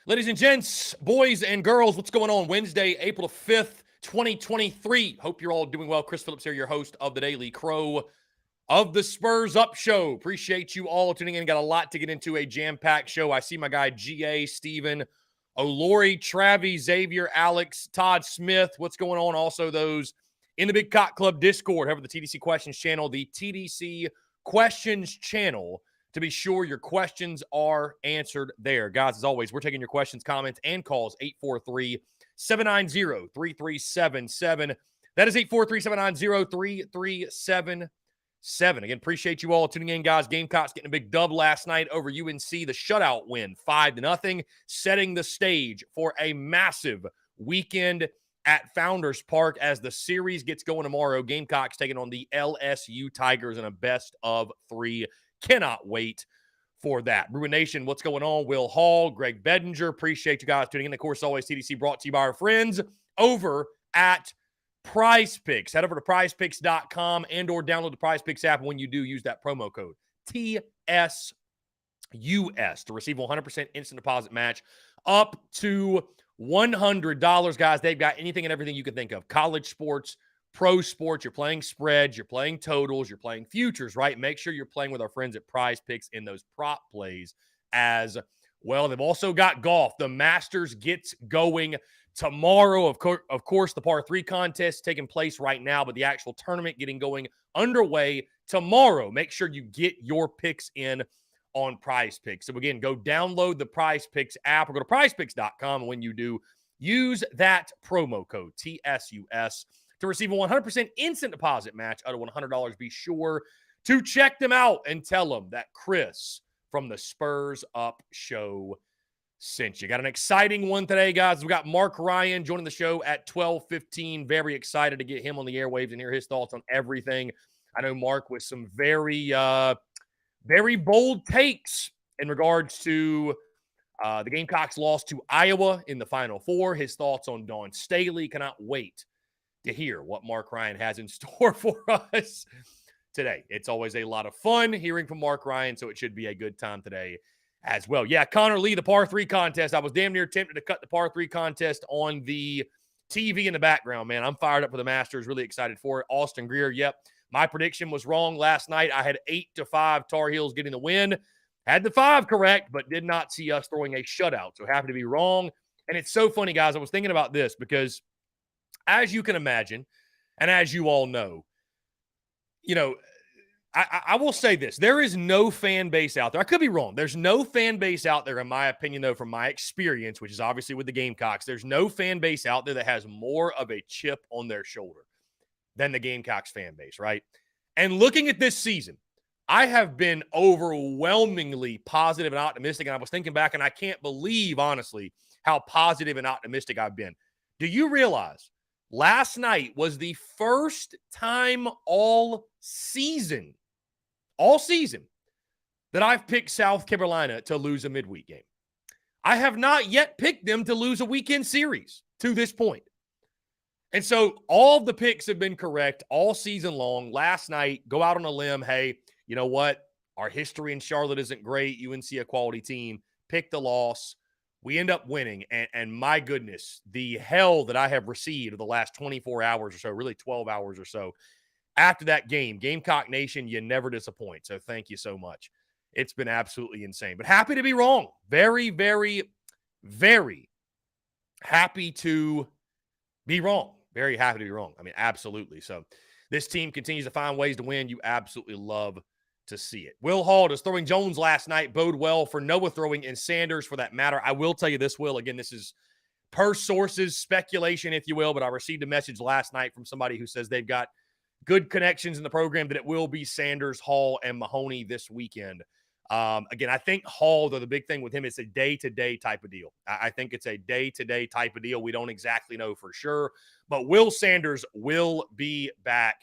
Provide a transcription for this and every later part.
Ladies and gents, boys and girls, what's going on? Wednesday, April 5th, 2023. Hope you're all doing well. Chris Phillips here, your host of the Daily Crow of the Spurs Up Show. Appreciate you all tuning in. Got a lot to get into, a jam-packed show. I see my guy GA, Steven, Olori, Travi, Xavier, Alex, Todd Smith. What's going on? Also those in the Big Cock Club Discord. Have the TDC Questions channel, the TDC Questions channel, to be sure your questions are answered there. Guys, as always, we're taking your questions, comments, and calls, 843-790-3377. That is 843-790-3377. Again, appreciate you all tuning in, guys. Gamecocks getting a big dub last night over UNC. The shutout win, 5-0, setting the stage for a massive weekend at Founders Park as the series gets going tomorrow. Gamecocks taking on the LSU Tigers in a best-of-3. Cannot wait for that. Bruin Nation, what's going on? Will Hall, Greg Bedinger, appreciate you guys tuning in. Of course, always TDC brought to you by our friends over at Prize Picks. Head over to prizepicks.com and or download the Prize Picks app. When you do, use that promo code TSUS to receive a 100% instant deposit match up to $100. Guys, they've got anything and everything you can think of. College sports, pro sports, you're playing spreads, you're playing totals, you're playing futures, right? Make sure you're playing with our friends at Prize Picks in those prop plays as well. They've also got golf. The Masters gets going tomorrow. Of course, the par 3 contest taking place right now, but the actual tournament getting going underway tomorrow. Make sure you get your picks in on Prize Picks. So again, go download the Prize Picks app or go to prizepicks.com. And when you do, use that promo code TSUS to receive a 100% instant deposit match out of $100. Be sure to check them out and tell them that Chris from the Spurs Up Show sent you. Got an exciting one today, guys. We got Mark Ryan joining the show at 12:15. Very excited to get him on the airwaves and hear his thoughts on everything. I know Mark with some very bold takes in regards to the Gamecocks loss to Iowa in the Final Four. His thoughts on Dawn Staley. Cannot wait to hear what Mark Ryan has in store for us today. It's always a lot of fun hearing from Mark Ryan, so it should be a good time today as well. Yeah, Connor Lee, the par 3 contest. I was damn near tempted to cut the par 3 contest on the TV in the background, man. I'm fired up for the Masters, really excited for it. Austin Greer, yep. My prediction was wrong last night. I had 8-5 Tar Heels getting the win. Had the 5 correct, but did not see us throwing a shutout. So happy to be wrong. And it's so funny, guys. I was thinking about this because as you can imagine, and as you all know, I will say this. There is no fan base out there. I could be wrong. There's no fan base out there, in my opinion, though, from my experience, which is obviously with the Gamecocks, there's no fan base out there that has more of a chip on their shoulder than the Gamecocks fan base, right? And looking at this season, I have been overwhelmingly positive and optimistic, and I was thinking back, and I can't believe, honestly, how positive and optimistic I've been. Do you realize last night was the first time all season, that I've picked South Carolina to lose a midweek game? I have not yet picked them to lose a weekend series to this point. And so all of the picks have been correct all season long. Last night, go out on a limb. Hey, you know what? Our history in Charlotte isn't great. UNC, a quality team. Pick the loss. We end up winning. And my goodness, the hell that I have received the last 24 hours or so, really 12 hours or so, after that game. Gamecock Nation, you never disappoint. So thank you so much. It's been absolutely insane. But happy to be wrong. Very, very, very happy to be wrong. Very happy to be wrong. I mean, absolutely. So this team continues to find ways to win. You absolutely love to see it. Will Hall, does throwing Jones last night bode well for Noah throwing and Sanders for that matter? I will tell you this, Will. Again, this is per sources, speculation, if you will, but I received a message last night from somebody who says they've got good connections in the program that it will be Sanders, Hall, and Mahoney this weekend. Again, I think Hall, though, the big thing with him is a day-to-day type of deal. I think it's a day-to-day type of deal. We don't exactly know for sure, but Will Sanders will be back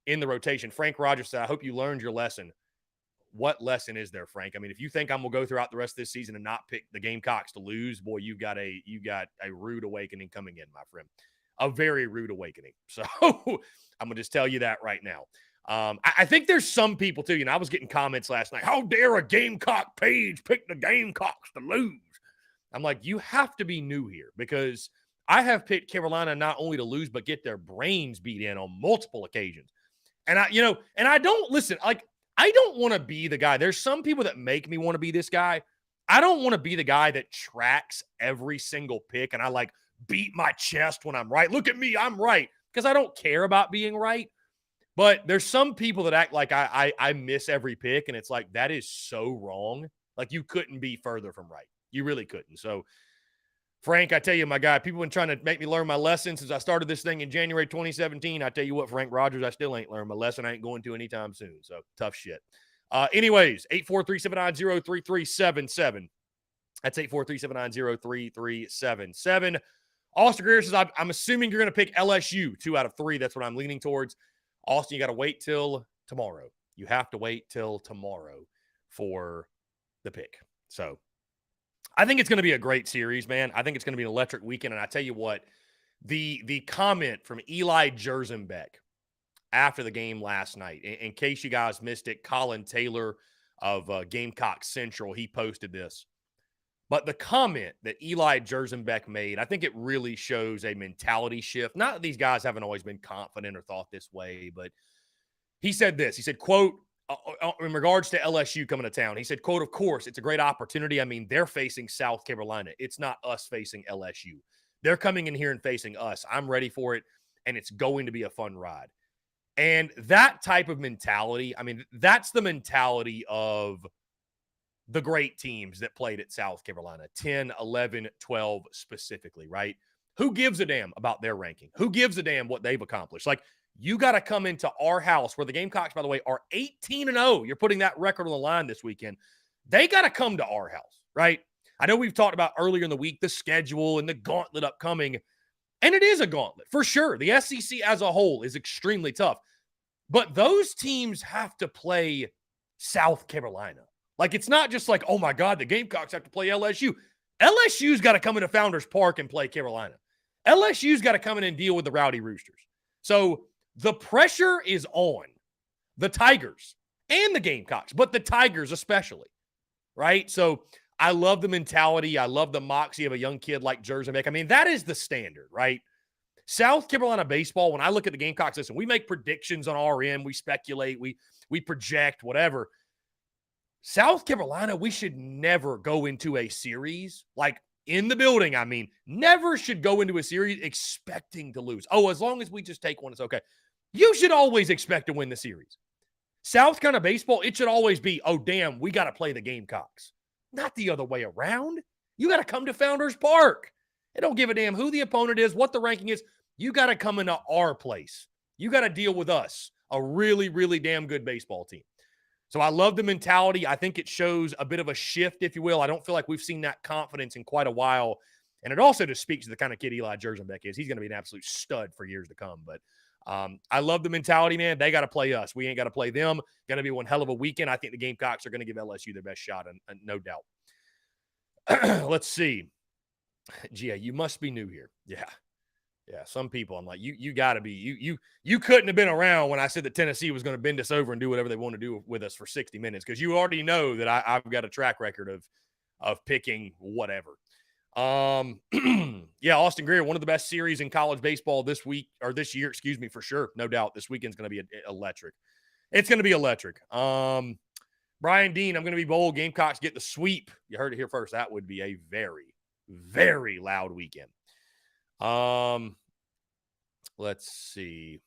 in the rotation. Frank Rogers said, I hope you learned your lesson. What lesson is there, Frank? I mean, if you think I'm going to go throughout the rest of this season and not pick the Gamecocks to lose, boy, you got a rude awakening coming in, my friend. A very rude awakening. So I'm going to just tell you that right now. I think there's some people, too. I was getting comments last night. How dare a Gamecock page pick the Gamecocks to lose? I'm like, you have to be new here because I have picked Carolina not only to lose, but get their brains beat in on multiple occasions. And I don't listen, like, I don't want to be the guy. There's some people that make me want to be this guy. I don't want to be the guy that tracks every single pick and I like beat my chest when I'm right. Look at me, I'm right. Because I don't care about being right. But there's some people that act like I miss every pick, and it's like, that is so wrong. Like, you couldn't be further from right. You really couldn't. So, Frank, I tell you, my guy, people have been trying to make me learn my lesson since I started this thing in January 2017. I tell you what, Frank Rogers, I still ain't learned my lesson. I ain't going to anytime soon. So, tough shit. Anyways, 843-790-3377. That's 843-790-3377. Austin Greer says, I'm assuming you're going to pick LSU 2 out of 3. That's what I'm leaning towards. Austin, you got to wait till tomorrow. You have to wait till tomorrow for the pick. So I think it's going to be a great series, man. I think it's going to be an electric weekend. And I tell you what, the comment from Eli Jersenbeck after the game last night, in case you guys missed it, Colin Taylor of Gamecock Central, he posted this. But the comment that Eli Jersenbeck made, I think it really shows a mentality shift. Not that these guys haven't always been confident or thought this way, but he said this. He said, quote, in regards to LSU coming to town, he said, quote, of course, it's a great opportunity. I mean, they're facing South Carolina. It's not us facing LSU. They're coming in here and facing us. I'm ready for it, and it's going to be a fun ride. And that type of mentality, I mean, that's the mentality of the great teams that played at South Carolina, 10, 11, 12 specifically, right? Who gives a damn about their ranking? Who gives a damn what they've accomplished? Like, you got to come into our house where the Gamecocks, by the way, are 18-0. You're putting that record on the line this weekend. They got to come to our house, right? I know we've talked about earlier in the week the schedule and the gauntlet upcoming, and it is a gauntlet for sure. The SEC as a whole is extremely tough, but those teams have to play South Carolina. Like, it's not just like, oh, my God, the Gamecocks have to play LSU. LSU's got to come into Founders Park and play Carolina. LSU's got to come in and deal with the Rowdy Roosters. So the pressure is on the Tigers and the Gamecocks, but the Tigers especially, right? So I love the mentality. I love the moxie of a young kid like Jersenbeck. I mean, that is the standard, right? South Carolina baseball, when I look at the Gamecocks, listen, we make predictions on our end. We speculate. We project, whatever. South Carolina, we should never go into a series, like in the building, I mean, never should go into a series expecting to lose. Oh, as long as we just take one, it's okay. You should always expect to win the series. South Carolina baseball, it should always be, oh, damn, we got to play the Gamecocks. Not the other way around. You got to come to Founders Park. They don't give a damn who the opponent is, what the ranking is. You got to come into our place. You got to deal with us, a really, really damn good baseball team. So I love the mentality. I think it shows a bit of a shift, if you will. I don't feel like we've seen that confidence in quite a while. And it also just speaks to the kind of kid Eli Jersenbeck is. He's going to be an absolute stud for years to come. But I love the mentality, man. They got to play us. We ain't got to play them. Going to be one hell of a weekend. I think the Gamecocks are going to give LSU their best shot, and no doubt. Let's see. Gia, you must be new here. Yeah. Yeah, some people, I'm like, you got to be. You couldn't have been around when I said that Tennessee was going to bend us over and do whatever they want to do with us for 60 minutes because you already know that I've got a track record of picking whatever. Yeah, Austin Greer, one of the best series in college baseball this week or this year, excuse me, for sure, no doubt. This weekend's going to be electric. It's going to be electric. Brian Dean, I'm going to be bold. Gamecocks get the sweep. You heard it here first. That would be a very, very loud weekend. Let's see.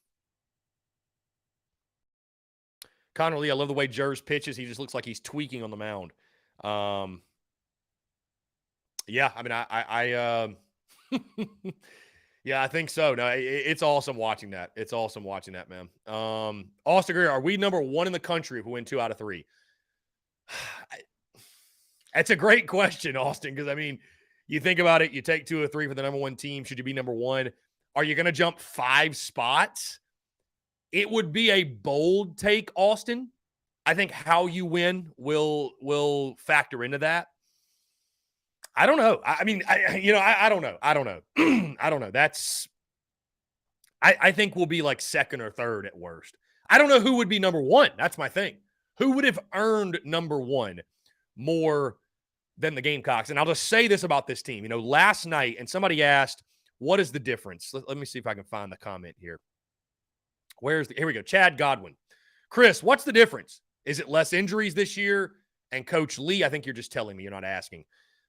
Connor Lee, I love the way Jers pitches. He just looks like he's tweaking on the mound. Yeah, I mean, I yeah, I think so. No, it's awesome watching that. It's awesome watching that, man. Austin Greer, are we number 1 in the country if we win 2 out of 3? That's a great question, Austin, because, I mean, you think about it, you take 2 or 3 for the number 1 team. Should you be number 1? Are you going to jump 5 spots? It would be a bold take, Austin. I think how you win will factor into that. I don't know. I mean, I don't know. I don't know. I don't know. I think we'll be like 2nd or 3rd at worst. I don't know who would be number 1. That's my thing. Who would have earned number 1 more than the Gamecocks. And I'll just say this about this team. Last night, and somebody asked, what is the difference? Let me see if I can find the comment here. Here we go. Chad Godwin. Chris, what's the difference? Is it less injuries this year? And Coach Lee, I think you're just telling me, you're not asking.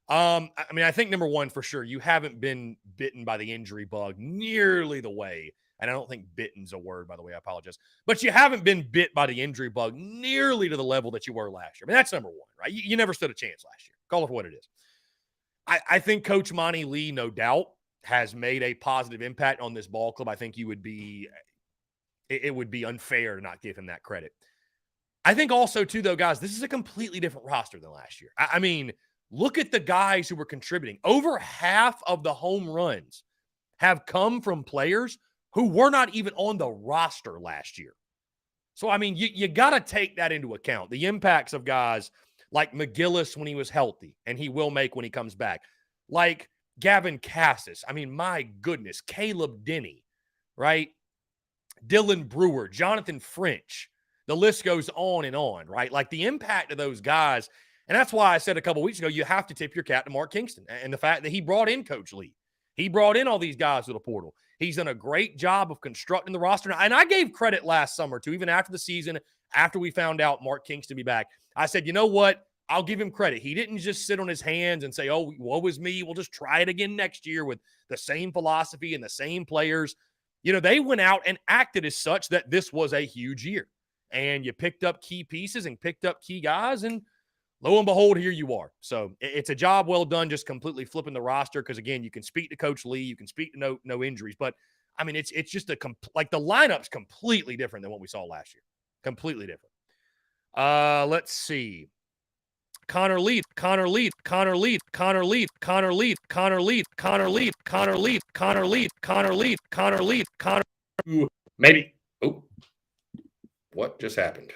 I think number one, for sure, you haven't been bitten by the injury bug nearly the way, and I don't think bitten's a word, by the way, I apologize, but you haven't been bit by the injury bug nearly to the level that you were last year. That's number one, right? You never stood a chance last year. Call it for what it is. I think Coach Monty Lee, no doubt, has made a positive impact on this ball club. I think it would be unfair to not give him that credit. I think also, too, though, guys, this is a completely different roster than last year. I mean, look at the guys who were contributing. Over half of the home runs have come from players who were not even on the roster last year. So, I mean, you got to take that into account. The impacts of guys like McGillis when he was healthy, and he will make when he comes back. Like Gavin Cassis. I mean, my goodness. Caleb Denny, right? Dylan Brewer, Jonathan French. The list goes on, right? Like the impact of those guys. And that's why I said a couple weeks ago, you have to tip your cap to Mark Kingston and the fact that he brought in Coach Lee. He brought in all these guys to the portal. He's done a great job of constructing the roster. And I gave credit last summer, too, even after the season, after we found out Mark Kingston be back. I said, you know what? I'll give him credit. He didn't just sit on his hands and say, oh, woe is me. We'll just try it again next year with the same philosophy and the same players. They went out and acted as such that this was a huge year. And you picked up key pieces and picked up key guys, and lo and behold, here you are. So it's a job well done, just completely flipping the roster. Because again, you can speak to Coach Lee, you can speak to no injuries, but I mean, it's just the lineup's completely different than what we saw last year. Completely different. Let's see. Connor Lee. Maybe. Oh. What just happened?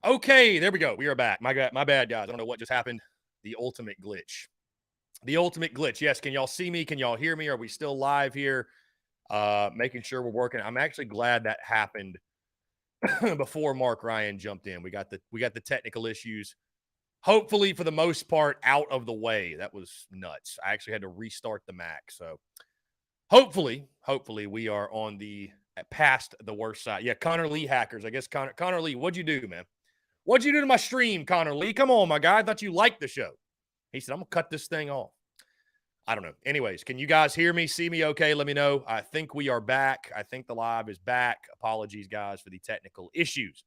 Okay, there we go. We are back. My bad, guys. I don't know what just happened. The ultimate glitch. The ultimate glitch. Yes. Can y'all see me? Can y'all hear me? Are we still live here? Making sure we're working. I'm actually glad that happened before Mark Ryan jumped in. We got the technical issues, hopefully for the most part, out of the way. That was nuts. I actually had to restart the Mac. So hopefully we are on the past the worst side. Yeah, Connor Lee hackers. I guess Connor Lee, what'd you do, man? What'd you do to my stream, Connor Lee? Come on, my guy. I thought you liked the show. He said, I'm gonna cut this thing off. I don't know. Anyways, can you guys hear me, see me okay? Let me know. I think we are back. I think the live is back. Apologies, guys, for the technical issues.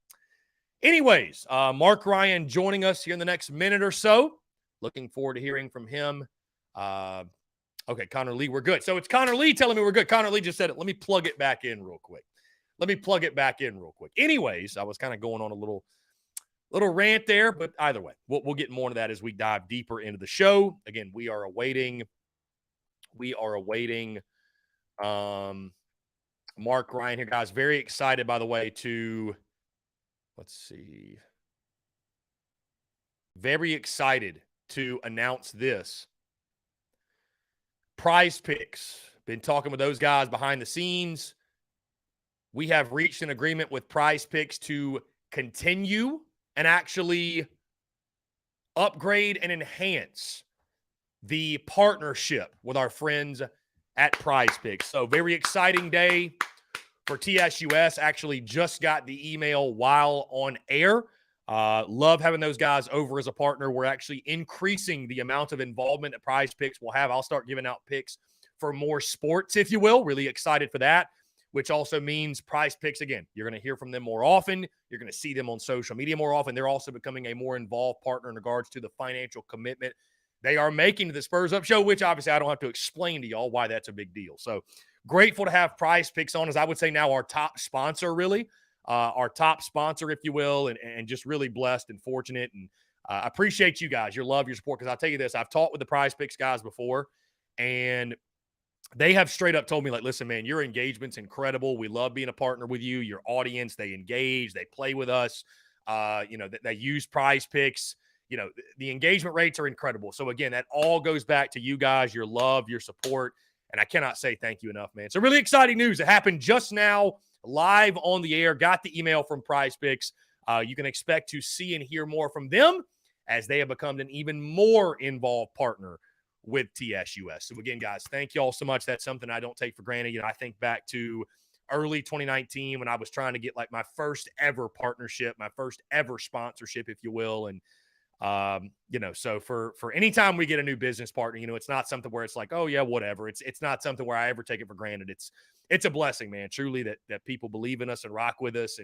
Anyways, Mark Ryan joining us here in the next minute or so. Looking forward to hearing from him. Okay, Connor Lee, we're good. So it's Connor Lee telling me we're good. Connor Lee just said it. Let me plug it back in real quick. Anyways, I was kind of going on a little rant there, but either way, we'll get more into that as we dive deeper into the show. Again, we are awaiting Mark Ryan here, guys. Very excited, by the way, let's see. Very excited to announce this. Prize Picks. Been talking with those guys behind the scenes. We have reached an agreement with Prize Picks to continue and actually upgrade and enhance the partnership with our friends at Prize Picks. So very exciting day for TSUS. Actually just got the email while on air. Love having those guys over as a partner. We're actually increasing the amount of involvement that Prize Picks will have. I'll start giving out picks for more sports, if you will. Really excited for that, which also means Prize Picks, again, you're going to hear from them more often. You're going to see them on social media more often. They're also becoming a more involved partner in regards to the financial commitment they are making to the Spurs Up Show, which obviously I don't have to explain to y'all why that's a big deal. So grateful to have Prize Picks on, as I would say now our top sponsor, really. Our top sponsor, if you will, and just really blessed and fortunate. And I appreciate you guys, your love, your support, because I'll tell you this, I've talked with the Prize Picks guys before, and they have straight up told me, like, listen, man, your engagement's incredible. We love being a partner with you. Your audience, they engage, they play with us. They use Prize Picks. The engagement rates are incredible. So again, that all goes back to you guys, your love, your support. And I cannot say thank you enough, man. So really exciting news. It happened just now, live on the air. Got the email from Prize Picks. You can expect to see and hear more from them as they have become an even more involved partner with TSUS. So again, guys, thank you all so much. That's something I don't take for granted. I think back to early 2019 when I was trying to get like my first ever partnership, my first ever sponsorship, if you will. And so for any time we get a new business partner, it's not something where it's like, oh yeah, whatever. It's not something where I ever take it for granted. It's a blessing, man. Truly that people believe in us and rock with us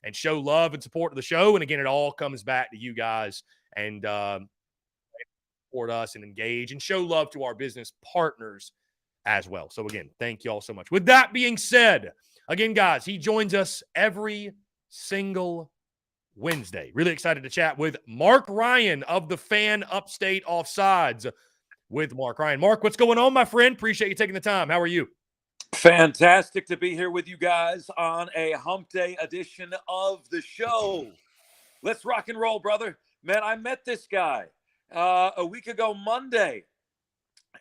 and show love and support to the show. And again, it all comes back to you guys and support us and engage and show love to our business partners as well. So again, thank you all so much. With that being said, again, guys, he joins us every single Wednesday. Really excited to chat with Mark Ryan of the Fan Upstate Offsides with Mark Ryan. Mark, what's going on, my friend? Appreciate you taking the time. How are you? Fantastic to be here with you guys on a hump day edition of the show. Let's rock and roll, brother. Man, I met this guy a week ago Monday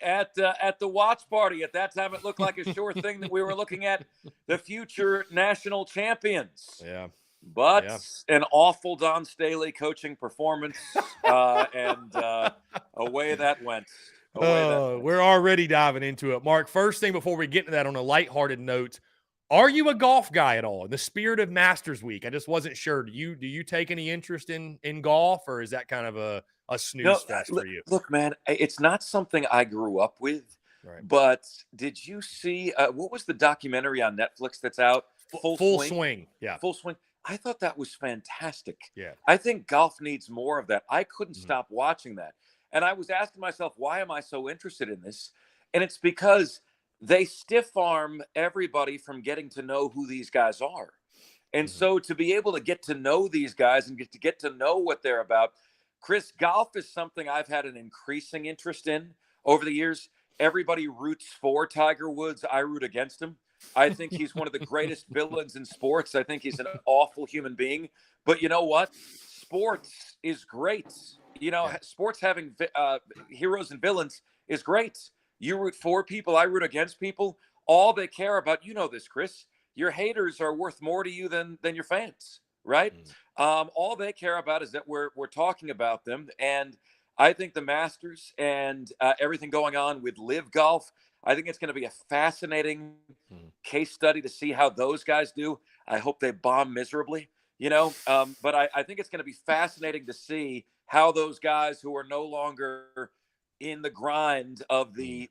at the watch party. At that time, it looked like a sure thing that we were looking at the future national champions. Yeah. But an awful Don Staley coaching performance, and away that went. We're already diving into it. Mark, first thing before we get into that on a lighthearted note, are you a golf guy at all? In the spirit of Masters Week, I just wasn't sure. Do you take any interest in golf, or is that kind of a snooze fest for you? Look, man, it's not something I grew up with. Right. But did you see what was the documentary on Netflix that's out? Full Swing. Yeah. Full Swing. I thought that was fantastic. Yeah. I think golf needs more of that. I couldn't stop watching that. And I was asking myself, why am I so interested in this? And it's because they stiff arm everybody from getting to know who these guys are. And so to be able to get to know these guys and get to know what they're about, Chris, golf is something I've had an increasing interest in over the years. Everybody roots for Tiger Woods. I root against him. I think he's one of the greatest villains in sports. I think he's an awful human being. But you know what? Sports is great. Sports having heroes and villains is great. You root for people, I root against people. All they care about, you know this, Chris, your haters are worth more to you than your fans, right? All they care about is that we're talking about them. And I think the Masters and everything going on with Live Golf, I think it's going to be a fascinating case study to see how those guys do. I hope they bomb miserably, but I think it's going to be fascinating to see how those guys who are no longer in the grind of the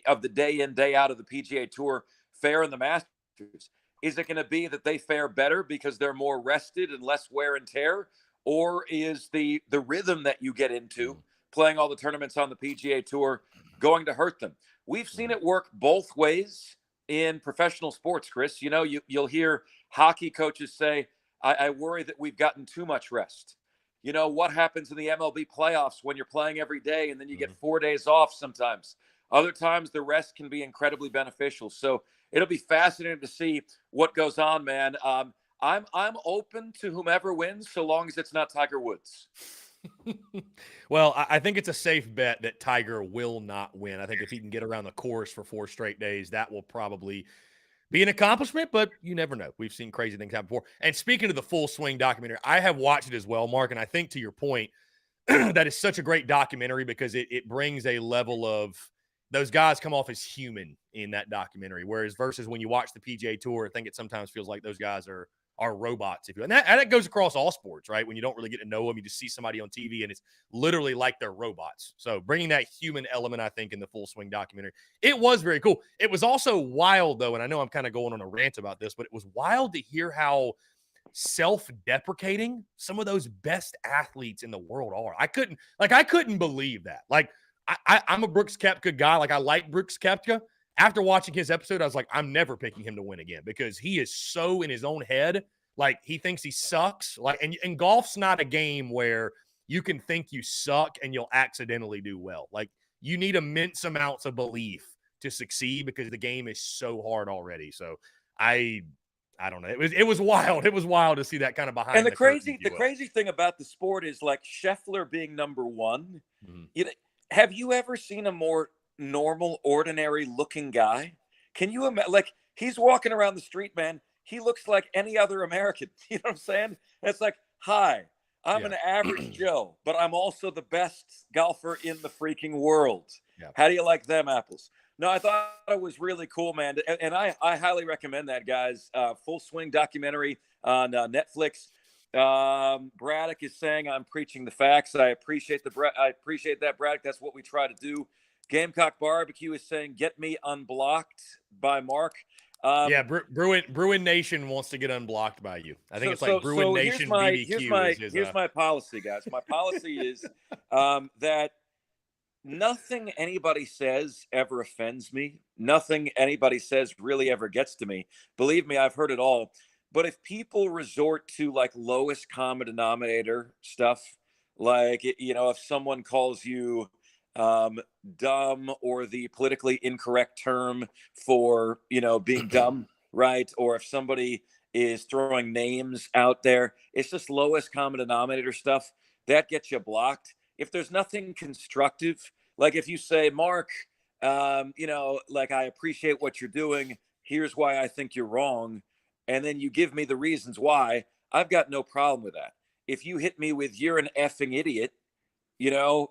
of the day in, day out of the PGA Tour fare in the Masters. Is it going to be that they fare better because they're more rested and less wear and tear? Or is the rhythm that you get into playing all the tournaments on the PGA Tour going to hurt them? We've seen it work both ways in professional sports, Chris. You'll hear hockey coaches say, I worry that we've gotten too much rest. What happens in the MLB playoffs when you're playing every day and then you get 4 days off sometimes? Other times the rest can be incredibly beneficial. So it'll be fascinating to see what goes on, man. I'm open to whomever wins so long as it's not Tiger Woods. Well, I think it's a safe bet that Tiger will not win. I think if he can get around the course for 4 straight days, that will probably be an accomplishment, but you never know. We've seen crazy things happen before. And speaking of the Full Swing documentary, I have watched it as well, Mark, and I think to your point, that is such a great documentary because it brings a level of those guys come off as human in that documentary, whereas versus when you watch the PGA Tour, I think it sometimes feels like those guys are robots, if you will. And that goes across all sports, right? When you don't really get to know them, you just see somebody on TV and it's literally like they're robots. So bringing that human element, I think, in the Full Swing documentary, it was very cool. It was also wild, though, and I know I'm kind of going on a rant about this, but it was wild to hear how self-deprecating some of those best athletes in the world are. I couldn't believe that. Like, I'm a Brooks Koepka guy. Like, I like Brooks Koepka. After watching his episode, I was like, I'm never picking him to win again because he is so in his own head. Like, he thinks he sucks. Like, and golf's not a game where you can think you suck and you'll accidentally do well. Like, you need immense amounts of belief to succeed because the game is so hard already. So I don't know. It was wild. It was wild to see that kind of behind. And the crazy thing about the sport is, like, Scheffler being number one. Have you ever seen a more normal, ordinary looking guy? Can you imagine? Like, he's walking around the street, man. He looks like any other American. You know what I'm saying? It's like, hi, I'm an average Joe, but I'm also the best golfer in the freaking world. Yeah. How do you like them apples? No, I thought it was really cool, man. And I highly recommend that, guys. Full Swing documentary on Netflix. Braddock is saying I'm preaching the facts. I appreciate that, Braddock. That's what we try to do. Gamecock Barbecue is saying get me unblocked by Mark. Bruin Nation wants to get unblocked by you. I think it's like Bruin Nation BBQ. Here's my policy, guys. My policy is that nothing anybody says ever offends me. Nothing anybody says really ever gets to me. Believe me, I've heard it all. But if people resort to, like, lowest common denominator stuff, like, if someone calls you dumb, or the politically incorrect term for, being dumb, right? Or if somebody is throwing names out there, it's just lowest common denominator stuff that gets you blocked. If there's nothing constructive, like if you say, Mark, like, I appreciate what you're doing. Here's why I think you're wrong. And then you give me the reasons why, I've got no problem with that. If you hit me with, you're an effing idiot,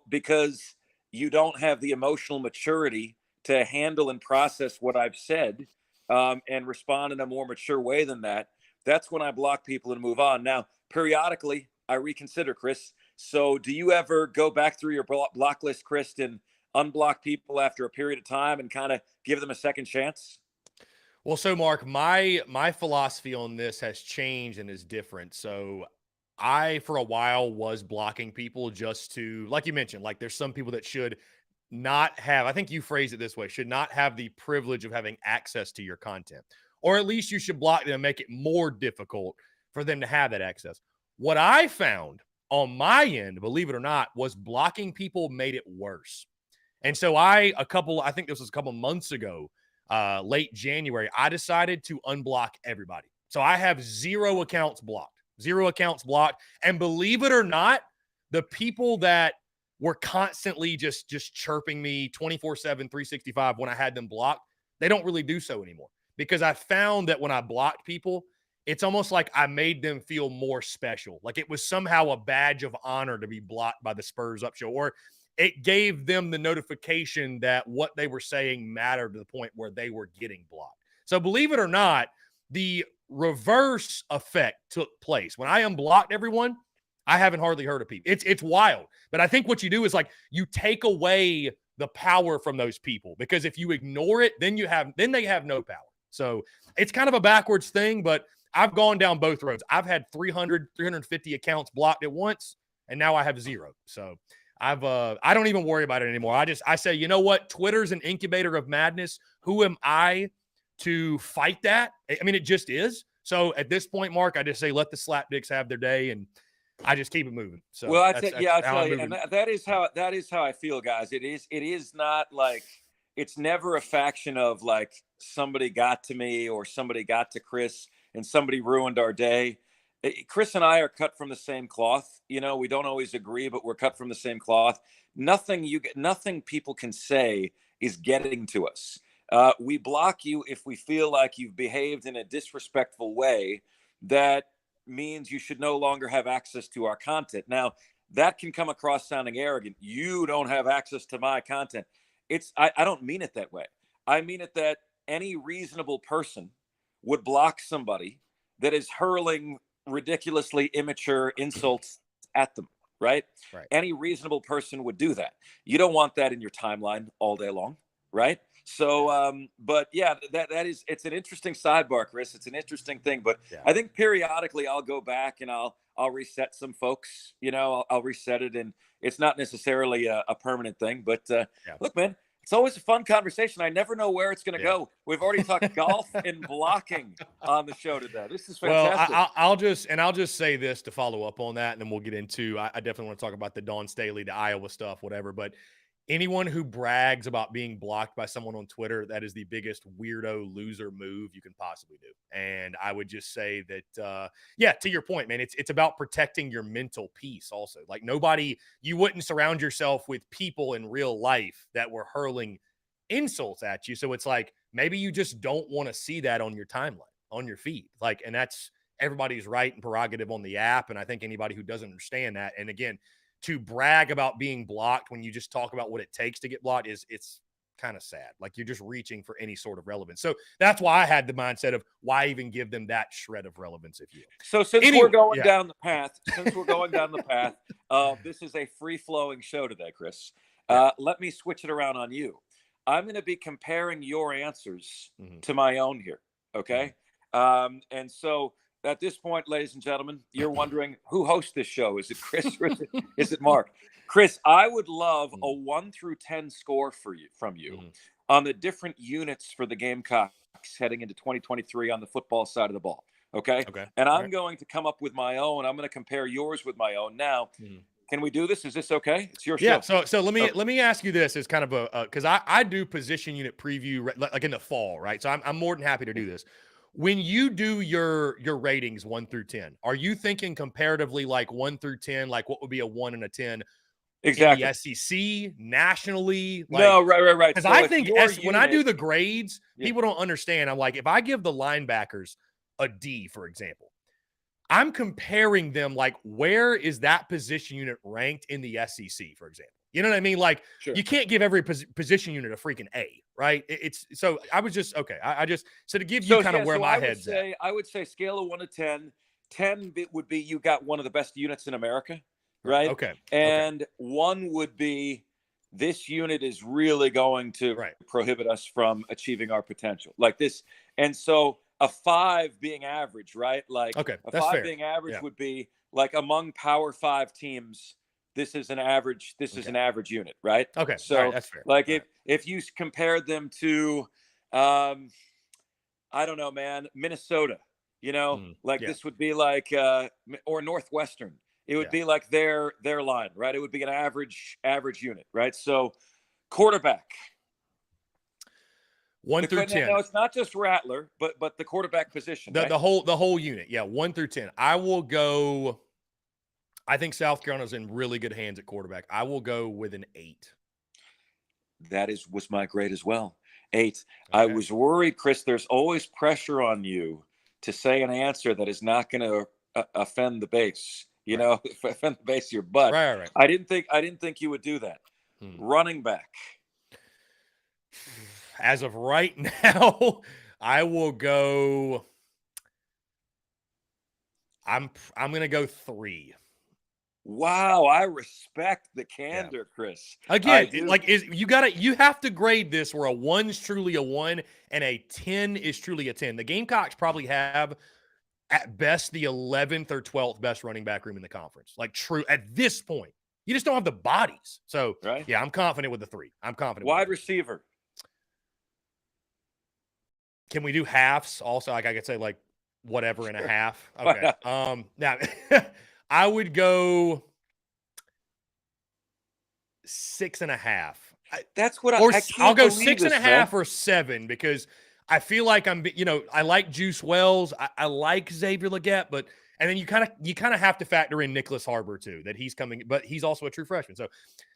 because you don't have the emotional maturity to handle and process what I've said, and respond in a more mature way than that, that's when I block people and move on. Now, periodically, I reconsider, Chris. So do you ever go back through your block list, Chris, and unblock people after a period of time and kind of give them a second chance? Well, so Mark, my philosophy on this has changed and is different. So I, for a while, was blocking people just to, like you mentioned, like, there's some people that should not have, I think you phrased it this way, should not have the privilege of having access to your content, or at least you should block them and make it more difficult for them to have that access. What I found on my end, believe it or not, was blocking people made it worse. And so I think this was a couple months ago, late January, I decided to unblock everybody. So I have 0 accounts blocked. And believe it or not, the people that were constantly just chirping me 24/7, 365 when I had them blocked. They don't really do so anymore because I found that when I blocked people, it's almost like I made them feel more special. Like it was somehow a badge of honor to be blocked by the Spurs Up Show, or it gave them the notification that what they were saying mattered to the point where they were getting blocked. So believe it or not, the reverse effect took place. When I unblocked everyone, I haven't hardly heard of people. It's wild. But I think what you do is like you take away the power from those people, because if you ignore it, then they have no power. So it's kind of a backwards thing, but I've gone down both roads. I've had 300, 350 accounts blocked at once, and now I have 0. So I don't even worry about it anymore. I say, you know what? Twitter's an incubator of madness. Who am I to fight that? I mean, it just is. So at this point, Mark, I just say let the slapdicks have their day, and I just keep it moving. So well, I'll tell you, and that is how I feel, guys. It is not like, it's never a faction of like somebody got to me or somebody got to Chris and somebody ruined our day. Chris and I are cut from the same cloth. You know, we don't always agree, but we're cut from the same cloth. Nothing people can say is getting to us. We block you if we feel like you've behaved in a disrespectful way that means you should no longer have access to our content. Now, that can come across sounding arrogant. You don't have access to my content. I don't mean it that way. I mean it that any reasonable person would block somebody that is hurling ridiculously immature insults at them, right? Any reasonable person would do that. You don't want that in your timeline all day long, right? So, but yeah, it's an interesting sidebar, Chris. It's an interesting thing, but yeah. I think periodically I'll go back and I'll reset some folks, you know, I'll reset it, and it's not necessarily a permanent thing, but look, man, it's always a fun conversation. I never know where it's going to go. We've already talked golf and blocking on the show today. This is fantastic. Well, I'll just say this to follow up on that, and then we'll get into, I definitely want to talk about the Dawn Staley, the Iowa stuff, whatever, but anyone who brags about being blocked by someone on Twitter, that is the biggest weirdo loser move you can possibly do. And I would just say that, to your point, man, it's about protecting your mental peace also. Like you wouldn't surround yourself with people in real life that were hurling insults at you. So it's like, maybe you just don't want to see that on your timeline, on your feed. Like, and that's everybody's right and prerogative on the app. And I think anybody who doesn't understand that, and again, to brag about being blocked when you just talk about what it takes to get blocked it's kind of sad. Like you're just reaching for any sort of relevance. So that's why I had the mindset of why even give them that shred of relevance, if you will. So we're going down the path, this is a free-flowing show today, Chris. Let me switch it around on you. I'm going to be comparing your answers to my own here. Okay. And so at this point, ladies and gentlemen, you're wondering who hosts this show. Is it Chris or is it Mark? Chris, I would love a 1 through 10 score from you on the different units for the Gamecocks heading into 2023 on the football side of the ball. Okay. And I'm going to come up with my own. I'm going to compare yours with my own. Now, can we do this? Is this okay? It's your show. Yeah. So let me ask you this as kind of because I do position unit preview like in the fall, right? So I'm more than happy to do this. When you do your ratings 1 through 10, are you thinking comparatively like 1 through 10, like what would be a 1 and a 10? Exactly. In the SEC, nationally? Like, no, right. Because I think when I do the grades, people don't understand. I'm like, if I give the linebackers a D, for example, I'm comparing them like, where is that position unit ranked in the SEC, for example? You know what I mean? Like, you can't give every position unit a freaking A, right? So I was just, okay. I just, so to give you kind of where my head's at. I would say scale of 1 to 10. 10 would be you got one of the best units in America, right? Okay. And 1 would be this unit is really going to prohibit us from achieving our potential. Like this. And so a 5 being average, right? Like a 5 being average would be like among Power 5 teams. This is an average. This is an average unit, right? Okay, so that's fair. Like if you compared them to, I don't know, man, Minnesota, you know, this would be like, or Northwestern. It would be like their line, right? It would be an average unit, right? So, quarterback. 1 through 10. No, it's not just Rattler, but the quarterback position. The whole unit, 1 through 10. I will go. I think South Carolina's in really good hands at quarterback. I will go with an 8. That was my grade as well. 8. Okay. I was worried, Chris. There's always pressure on you to say an answer that is not going to offend the base. You know, offend the base of your butt. Right. I didn't think you would do that. Running back. As of right now, I will go. I'm going to go 3. Wow, I respect the candor, Chris. Again, you have to grade this where a 1's truly a 1 and a 10 is truly a 10. The Gamecocks probably have at best the 11th or 12th best running back room in the conference. Like true at this point. You just don't have the bodies. So, yeah, I'm confident with the 3. I'm confident. Wide receiver. Can we do halves also? Like I could say like whatever and a half. Okay. Now I would go 6.5. That's what I'll go 6.5 or 7 because I feel like I like Juice Wells. I like Xavier Legette, and then you kind of have to factor in Nicholas Harbor too, that he's coming, but he's also a true freshman. So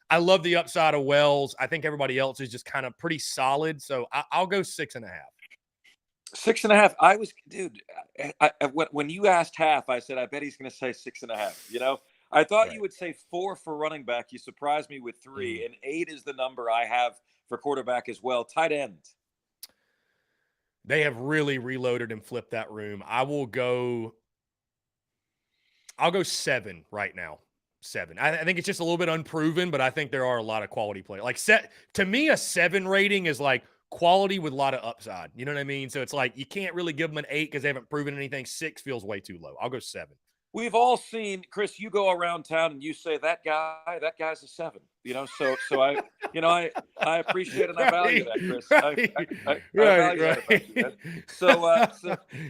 I love the upside of Wells. I think everybody else is just kind of pretty solid. So I'll go 6.5. 6.5. I was, dude. When you asked half, I said I bet he's going to say 6.5. You know, I thought you would say 4 for running back. You surprised me with 3, and 8 is the number I have for quarterback as well. Tight end. They have really reloaded and flipped that room. I'll go 7 right now. 7. I think it's just a little bit unproven, but I think there are a lot of quality players. Like to me, a 7 rating is like quality with a lot of upside. You know what I mean? So it's like you can't really give them an 8 because they haven't proven anything. 6 feels way too low. I'll go 7. We've all seen, Chris, you go around town and you say that guy's a 7. You know, so I appreciate and I value that, Chris. I value that about you, man. So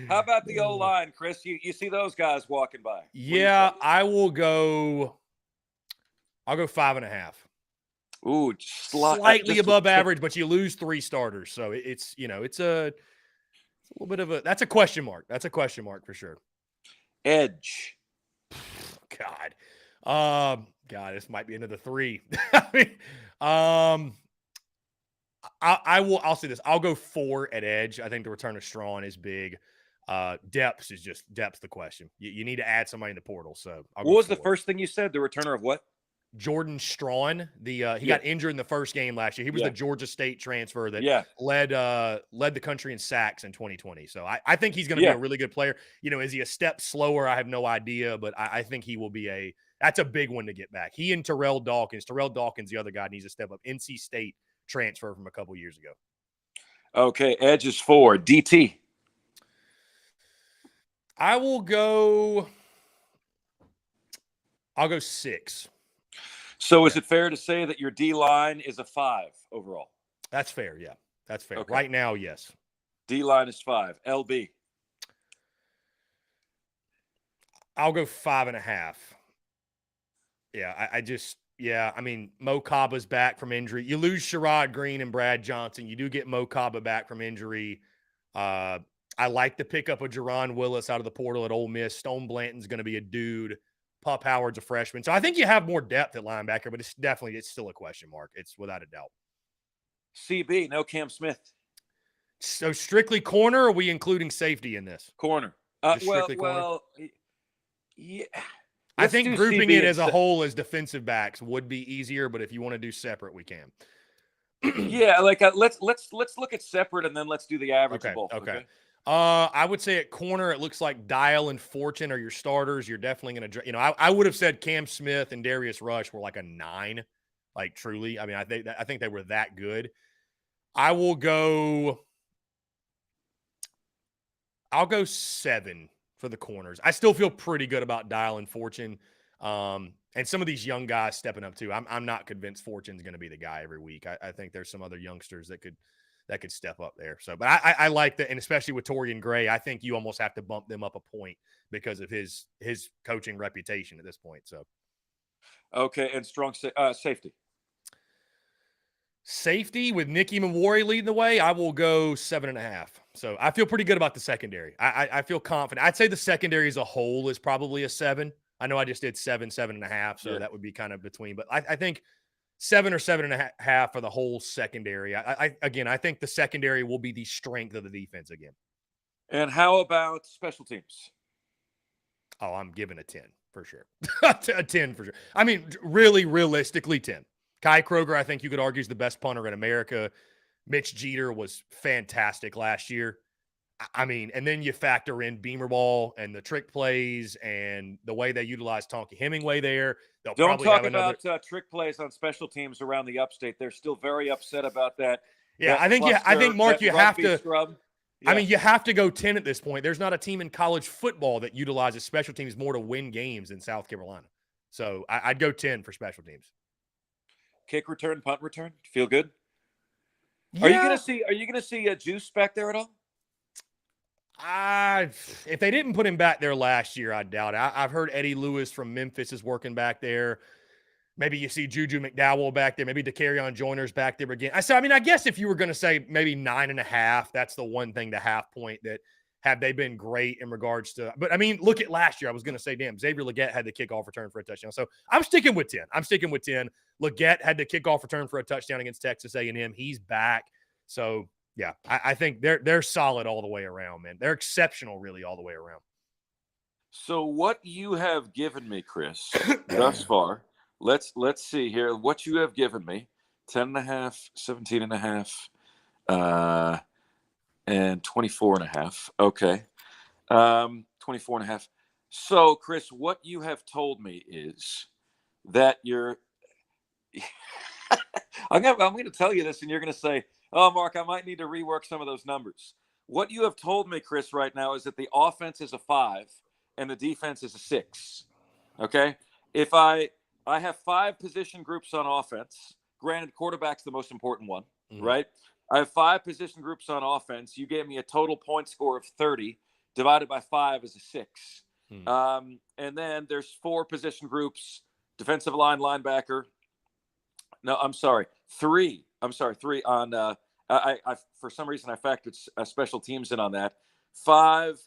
how about the O-line, Chris? You see those guys walking by? Yeah, I'll go 5.5. Ooh, slightly above average, but you lose 3 starters, so it's a little bit of that's a question mark. That's a question mark for sure. Edge. God, this might be another 3. I'll say this. I'll go 4 at edge. I think the return of Strawn is big. Depth's the question. You need to add somebody in the portal. So what was 4. The first thing you said? The returner of what? Jordan Strawn. He got injured in the first game last year. He was the Georgia State transfer that led the country in sacks in 2020. So I think he's going to be a really good player. You know, is he a step slower? I have no idea, but I think he will be that's a big one to get back. He and Terrell Dawkins, the other guy, needs to step up. NC State transfer from a couple years ago. Okay, edge is 4. DT. I'll go 6. So is it fair to say that your D-line is a 5 overall? That's fair, yeah. That's fair. Okay. Right now, yes. D-line is 5. LB. I'll go 5.5. Yeah, I mean, Mo Kaba's back from injury. You lose Sherrod Green and Brad Johnson. You do get Mo Kaba back from injury. I like the pickup of Jerron Willis out of the portal at Ole Miss. Stone Blanton's going to be a dude. Pup Howard's a freshman. So I think you have more depth at linebacker, but it's still a question mark. It's without a doubt. CB, no Cam Smith. So strictly corner, or are we including safety in this? Corner. Corner? Yeah. I think grouping it as a whole as defensive backs would be easier, but if you want to do separate, we can. Yeah, let's look at separate and then let's do the average of both. Okay. I would say at corner, it looks like Dial and Fortune are your starters. You're definitely going to, I would have said Cam Smith and Darius Rush were like a 9, like truly. I mean, I think they were that good. I'll go 7 for the corners. I still feel pretty good about Dial and Fortune. And some of these young guys stepping up too. I'm not convinced Fortune's going to be the guy every week. I think there's some other youngsters that could step up there. So, but I like that. And especially with Torian Gray, I think you almost have to bump them up a point because of his coaching reputation at this point. So. Okay. And strong safety. Safety with Nicky Mawari leading the way, I will go 7.5. So I feel pretty good about the secondary. I feel confident. I'd say the secondary as a whole is probably a 7. I know I just did 7.5, so Yeah. that would be kind of between. But I think 7 or 7.5 for the whole secondary. I think the secondary will be the strength of the defense again. And how about special teams? Oh, I'm giving a 10 for sure. A 10 for sure. I mean, really, realistically, 10. Kai Kroger, I think you could argue, is the best punter in America. Mitch Jeter was fantastic last year. I mean, and then you factor in Beamer ball and the trick plays and the way they utilize Tonky Hemingway there. They'll Don't probably talk have another. about trick plays on special teams around the upstate. They're still very upset about that. Yeah, that I think cluster, Mark, that you have rugby to. scrub. I mean, you have to go 10 at this point. There's not a team in college football that utilizes special teams more to win games in South Carolina. So I'd go 10 for special teams. Kick return, punt return. Feel good? Yeah. Are you gonna see a Juice back there at all? If they didn't put him back there last year, I doubt it. I've heard Eddie Lewis from Memphis is working back there. Maybe you see Juju McDowell back there. Maybe DeCarrion Joyner's back there again. I guess if you were going to say maybe 9.5, that's the one thing, the half point that have they been great in regards to. But I mean, look at last year. I was going to say, damn, Xavier Legette had the kickoff return for a touchdown. So I'm sticking with 10. Legette had the kickoff return for a touchdown against Texas A&M. He's back. So yeah, I think they're solid all the way around, man. They're exceptional, really, all the way around. So what you have given me, Chris, thus far. Let's see here what you have given me. 10.5, 17.5, and 24.5. Okay. 24.5. So, Chris, what you have told me is that you're I'm going to tell you this, and you're going to say, oh, Mark, I might need to rework some of those numbers. What you have told me, Chris, right now is that the offense is a 5 and the defense is a 6. Okay? If I have 5 position groups on offense. Granted, quarterback's the most important one, right? I have 5 position groups on offense. You gave me a total point score of 30. Divided by 5 is a 6. And then there's 4 position groups: defensive line, linebacker. No, I'm sorry, 3. I'm sorry, 3 on. I for some reason I factored special teams in on that. 5,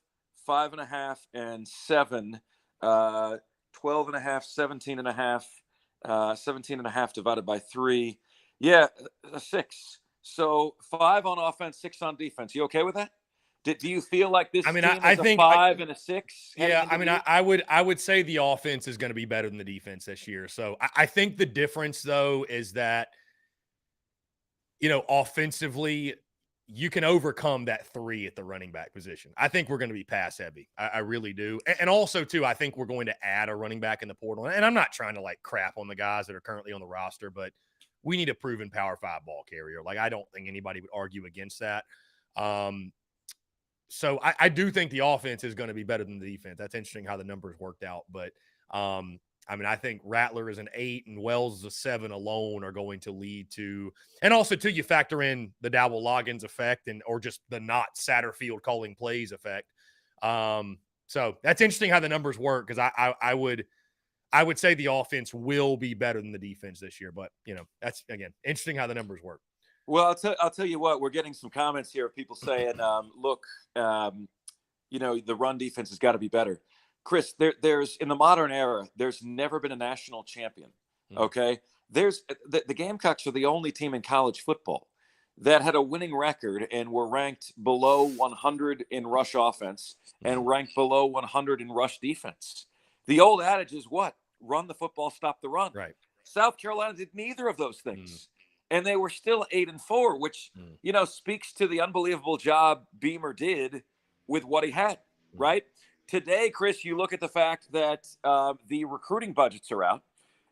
5.5, and 7. 12.5, 17.5, 17.5 divided by 3. Yeah, a 6. So 5 on offense, 6 on defense. You okay with that? Do you feel like this team is a 5 and a 6? Yeah, I mean, I would say the offense is going to be better than the defense this year. So I think the difference, though, is that, offensively, you can overcome that 3 at the running back position. I think we're going to be pass heavy. I really do. And also, too, I think we're going to add a running back in the portal. And I'm not trying to, crap on the guys that are currently on the roster, but we need a proven Power 5 ball carrier. I don't think anybody would argue against that. So I do think the offense is going to be better than the defense. That's interesting how the numbers worked out. But, I think Rattler is an 8 and Wells is a 7 alone are going to lead to – and also, too, you factor in the Dowell Loggins effect or just the not Satterfield calling plays effect. So that's interesting how the numbers work because I would say the offense will be better than the defense this year. But, that's, again, interesting how the numbers work. Well, I'll tell you what, we're getting some comments here of people saying, look, the run defense has got to be better. Chris, there's in the modern era, there's never been a national champion. Okay. There's the Gamecocks are the only team in college football that had a winning record and were ranked below 100 in rush offense and ranked below 100 in rush defense. The old adage is what? Run the football, stop the run. Right. South Carolina did neither of those things. And they were still 8-4, which, speaks to the unbelievable job Beamer did with what he had, right? Today, Chris, you look at the fact that the recruiting budgets are out,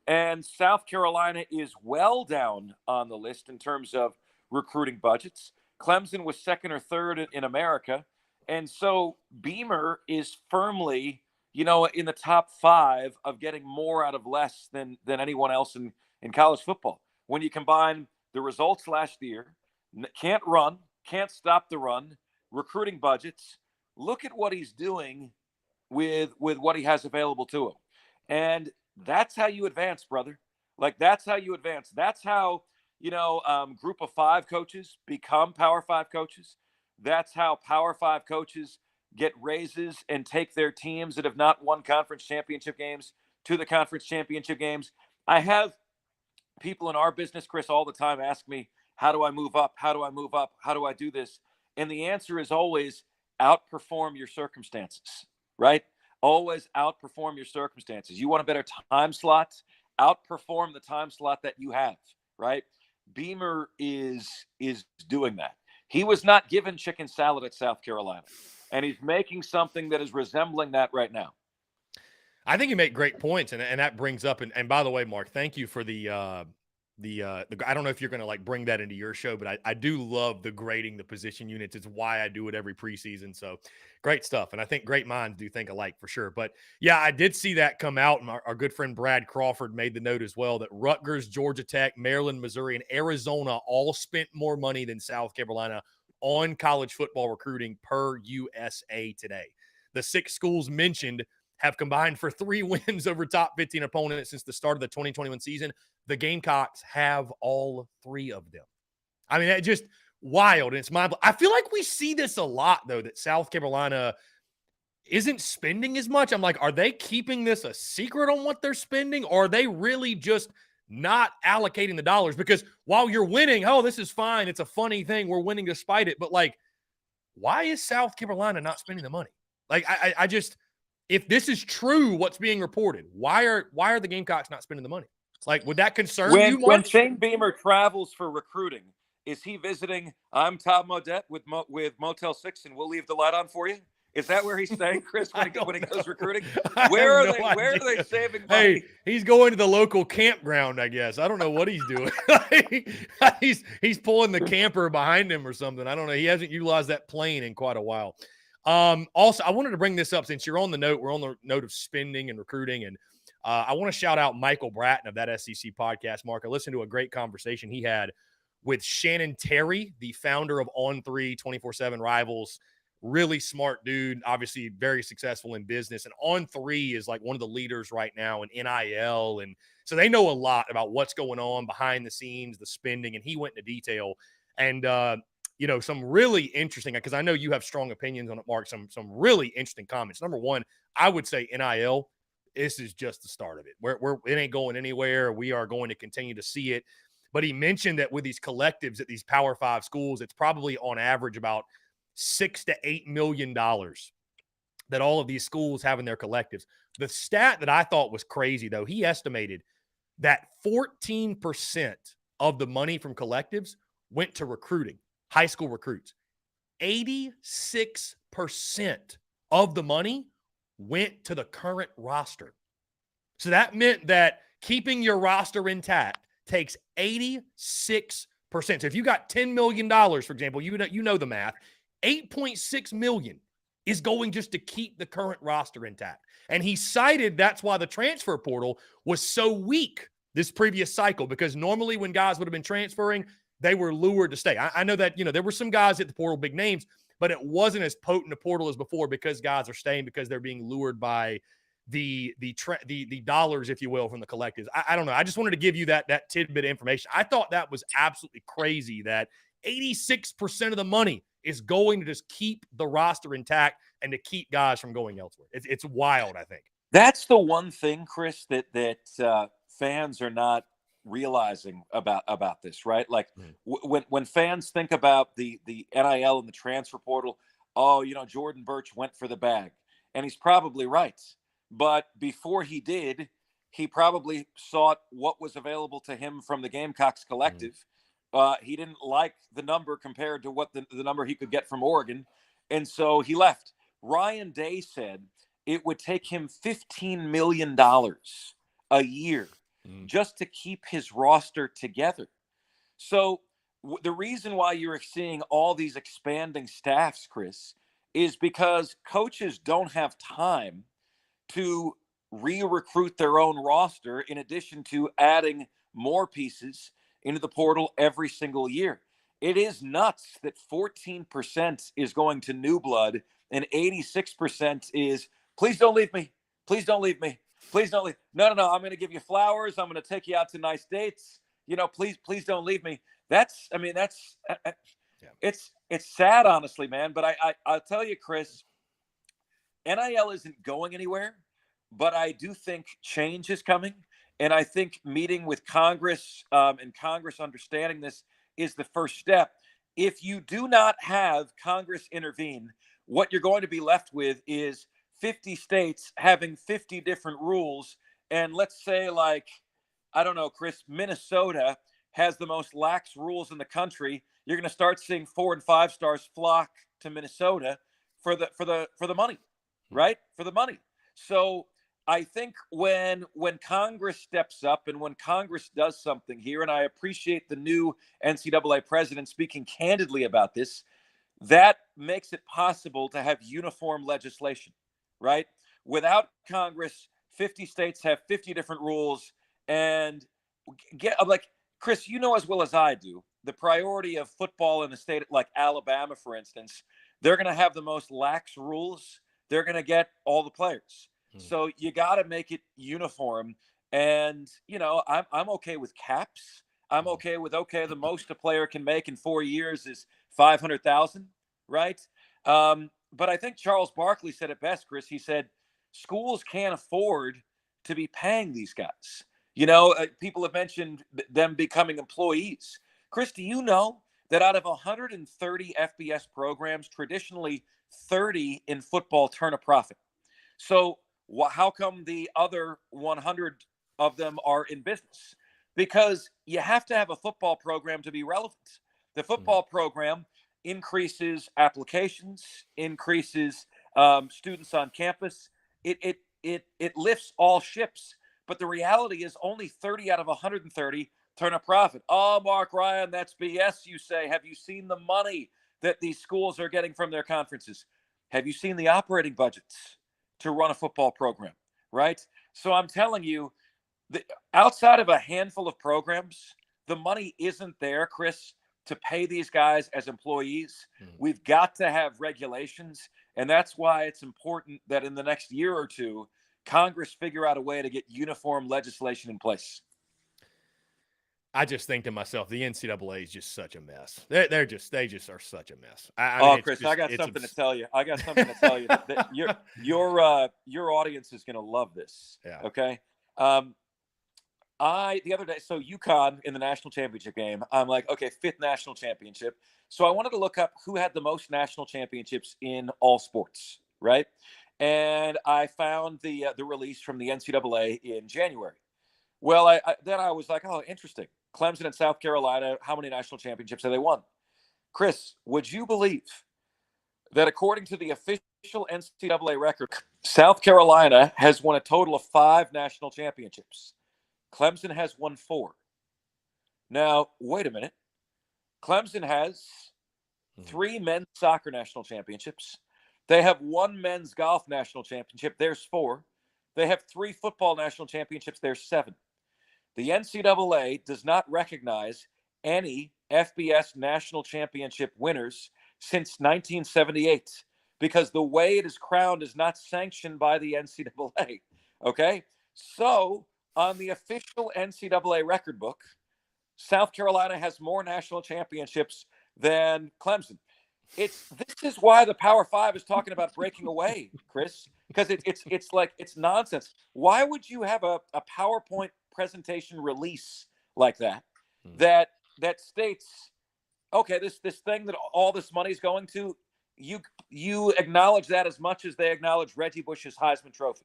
and South Carolina is well down on the list in terms of recruiting budgets. Clemson was 2nd or 3rd in America. And so Beamer is firmly, in the top 5 of getting more out of less than anyone else in college football. When you combine the results last year, can't run, can't stop the run, recruiting budgets, look at what he's doing with what he has available to him. And that's how you advance, brother. That's how you advance. That's how, group of 5 coaches become Power 5 coaches. That's how Power 5 coaches get raises and take their teams that have not won conference championship games to the conference championship games. I have people in our business, Chris, all the time ask me, how do I move up? How do I move up? How do I do this? And the answer is always outperform your circumstances, right? Always outperform your circumstances. You want a better time slot? Outperform the time slot that you have, right? Beamer is doing that. He was not given chicken salad at South Carolina, and he's making something that is resembling that right now. I think you make great points, and that brings up, and by the way, Mark, thank you for the I don't know if you're going to like bring that into your show, but I do love the grading the position units. It's why I do it every preseason. So great stuff. And I think great minds do think alike for sure. But yeah, I did see that come out. And our good friend Brad Crawford made the note as well that Rutgers, Georgia Tech, Maryland, Missouri, and Arizona all spent more money than South Carolina on college football recruiting per USA Today. The 6 schools mentioned have combined for 3 wins over top 15 opponents since the start of the 2021 season. The Gamecocks have all 3 of them. I mean, that's just wild. And it's mind-blowing. I feel like we see this a lot, though, that South Carolina isn't spending as much. I'm like, are they keeping this a secret on what they're spending? Or are they really just not allocating the dollars? Because while you're winning, oh, this is fine. It's a funny thing. We're winning despite it. But, like, why is South Carolina not spending the money? Like, I just – if this is true, what's being reported, why are the Gamecocks not spending the money? Like, would that concern you, Mark? When Shane Beamer travels for recruiting, is he visiting, I'm Tom Modette with Motel 6 and we'll leave the light on for you? Is that where he's staying, Chris, when he goes recruiting? Where are they saving money? Hey, he's going to the local campground, I guess. I don't know what he's doing. he's pulling the camper behind him or something. I don't know. He hasn't utilized that plane in quite a while. Also, I wanted to bring this up since you're on the note. We're on the note of spending and recruiting. And I want to shout out Michael Bratton of that SEC podcast, Mark. I listened to a great conversation he had with Shannon Terry, the founder of On3 24/7 Rivals. Really smart dude, obviously very successful in business. And On3 is like one of the leaders right now in NIL. And so they know a lot about what's going on behind the scenes, the spending. And he went into detail. And, some really interesting, because I know you have strong opinions on it, Mark, some really interesting comments. Number one, I would say NIL, this is just the start of it. It ain't going anywhere. We are going to continue to see it. But he mentioned that with these collectives at these Power 5 schools, it's probably on average about $6 to $8 million that all of these schools have in their collectives. The stat that I thought was crazy, though, he estimated that 14% of the money from collectives went to recruiting, high school recruits. 86% of the money went to the current roster. So that meant that keeping your roster intact takes 86%. So if you got $10 million, for example, you know the math, $8.6 million is going just to keep the current roster intact. And he cited that's why the transfer portal was so weak this previous cycle, because normally when guys would have been transferring, they were lured to stay. I know that, there were some guys at the portal, big names, but it wasn't as potent a portal as before because guys are staying because they're being lured by the dollars, if you will, from the collectives. I don't know. I just wanted to give you that tidbit of information. I thought that was absolutely crazy that 86% of the money is going to just keep the roster intact and to keep guys from going elsewhere. It's wild, I think. That's the one thing, Chris, that fans are not realizing about this, right? Like when fans think about the NIL and the transfer portal, Jordan Burch went for the bag, and he's probably right. But before he did, he probably sought what was available to him from the Gamecocks collective. He didn't like the number compared to what the number he could get from Oregon, and so he left. Ryan Day said it would take him $15 million a year just to keep his roster together. So the reason why you're seeing all these expanding staffs, Chris, is because coaches don't have time to re-recruit their own roster in addition to adding more pieces into the portal every single year. It is nuts that 14% is going to new blood and 86% is, please don't leave me. Please don't leave me. Please don't leave. No. I'm going to give you flowers. I'm going to take you out to nice dates. Please don't leave me. It's sad, honestly, man. But I'll tell you, Chris, NIL isn't going anywhere, but I do think change is coming. And I think meeting with Congress and Congress understanding this is the first step. If you do not have Congress intervene, what you're going to be left with is 50 states having 50 different rules. And let's say, like, I don't know, Chris, Minnesota has the most lax rules in the country. You're going to start seeing 4 and 5 stars flock to Minnesota for the money, right? For the money. So I think when Congress steps up and when Congress does something here, and I appreciate the new NCAA president speaking candidly about this, that makes it possible to have uniform legislation, right? Without Congress, 50 states have 50 different rules, and get like Chris, you know as well as I do, the priority of football in a state like Alabama, for instance, they're going to have the most lax rules. They're going to get all the players. So you got to make it uniform. And, you know, I'm okay with caps. I'm okay with, the most a player can make in 4 years is 500,000, right? But I think Charles Barkley said it best, Chris. He said, schools can't afford to be paying these guys. You know, people have mentioned them becoming employees. Chris, do you know that out of 130 FBS programs, traditionally 30 in football turn a profit? So how come the other 100 of them are in business? Because you have to have a football program to be relevant. The football program increases applications, increases students on campus. It lifts all ships. But the reality is only 30 out of 130 turn a profit. Oh, Mark Ryan, that's BS, you say. Have you seen the money that these schools are getting from their conferences? Have you seen the operating budgets to run a football program, right? So I'm telling you, outside of a handful of programs, the money isn't there, Chris, to pay these guys as employees. We've got to have regulations. And that's why it's important that in the next year or two, Congress figure out a way to get uniform legislation in place. I just think to myself, the NCAA is just such a mess. They just are such a mess. I mean, Chris, I got something to tell you. That your audience is going to love this. Yeah. Okay. The other day, so UConn in the national championship game, I'm like, okay, 5th national championship. So I wanted to look up who had the most national championships in all sports, right? And I found the release from the NCAA in January. Well, then I was like, oh, interesting. Clemson and South Carolina, how many national championships have they won? Chris, would you believe that according to the official NCAA record, South Carolina has won a total of 5 national championships? Clemson has won 4. Now, wait a minute. Clemson has 3 men's soccer national championships. They have 1 men's golf national championship. There's 4. They have 3 football national championships. There's 7. The NCAA does not recognize any FBS national championship winners since 1978 because the way it is crowned is not sanctioned by the NCAA. Okay? So, on the official NCAA record book, South Carolina has more national championships than Clemson. This is why the Power Five is talking about breaking away, Chris, because it's nonsense. Why would you have a PowerPoint presentation release like that that states, okay, this thing that all this money is going to, you acknowledge that as much as they acknowledge Reggie Bush's Heisman Trophy,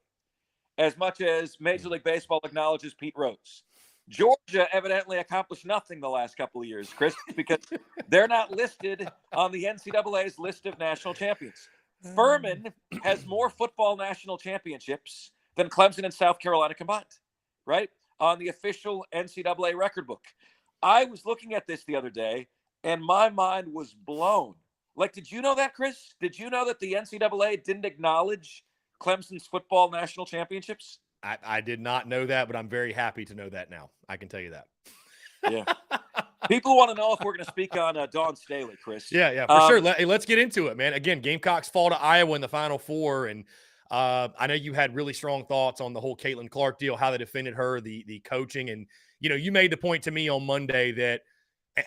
as much as Major League Baseball acknowledges Pete Rose. Georgia evidently accomplished nothing the last couple of years, Chris, because they're not listed on the NCAA's list of national champions. Furman has more football national championships than Clemson and South Carolina combined, right? On the official NCAA record book. I was looking at this the other day, and my mind was blown. Like, did you know that, Chris? Did you know that the NCAA didn't acknowledge Clemson's football national championships? I did not know that, but I'm very happy to know that now. I can tell you that. Yeah. People want to know if we're going to speak on Dawn Staley, Chris. Yeah, for sure. Let's get into it, man. Again, Gamecocks fall to Iowa in the Final Four, and I know you had really strong thoughts on the whole Caitlin Clark deal, how they defended her, the coaching, and you made the point to me on Monday that,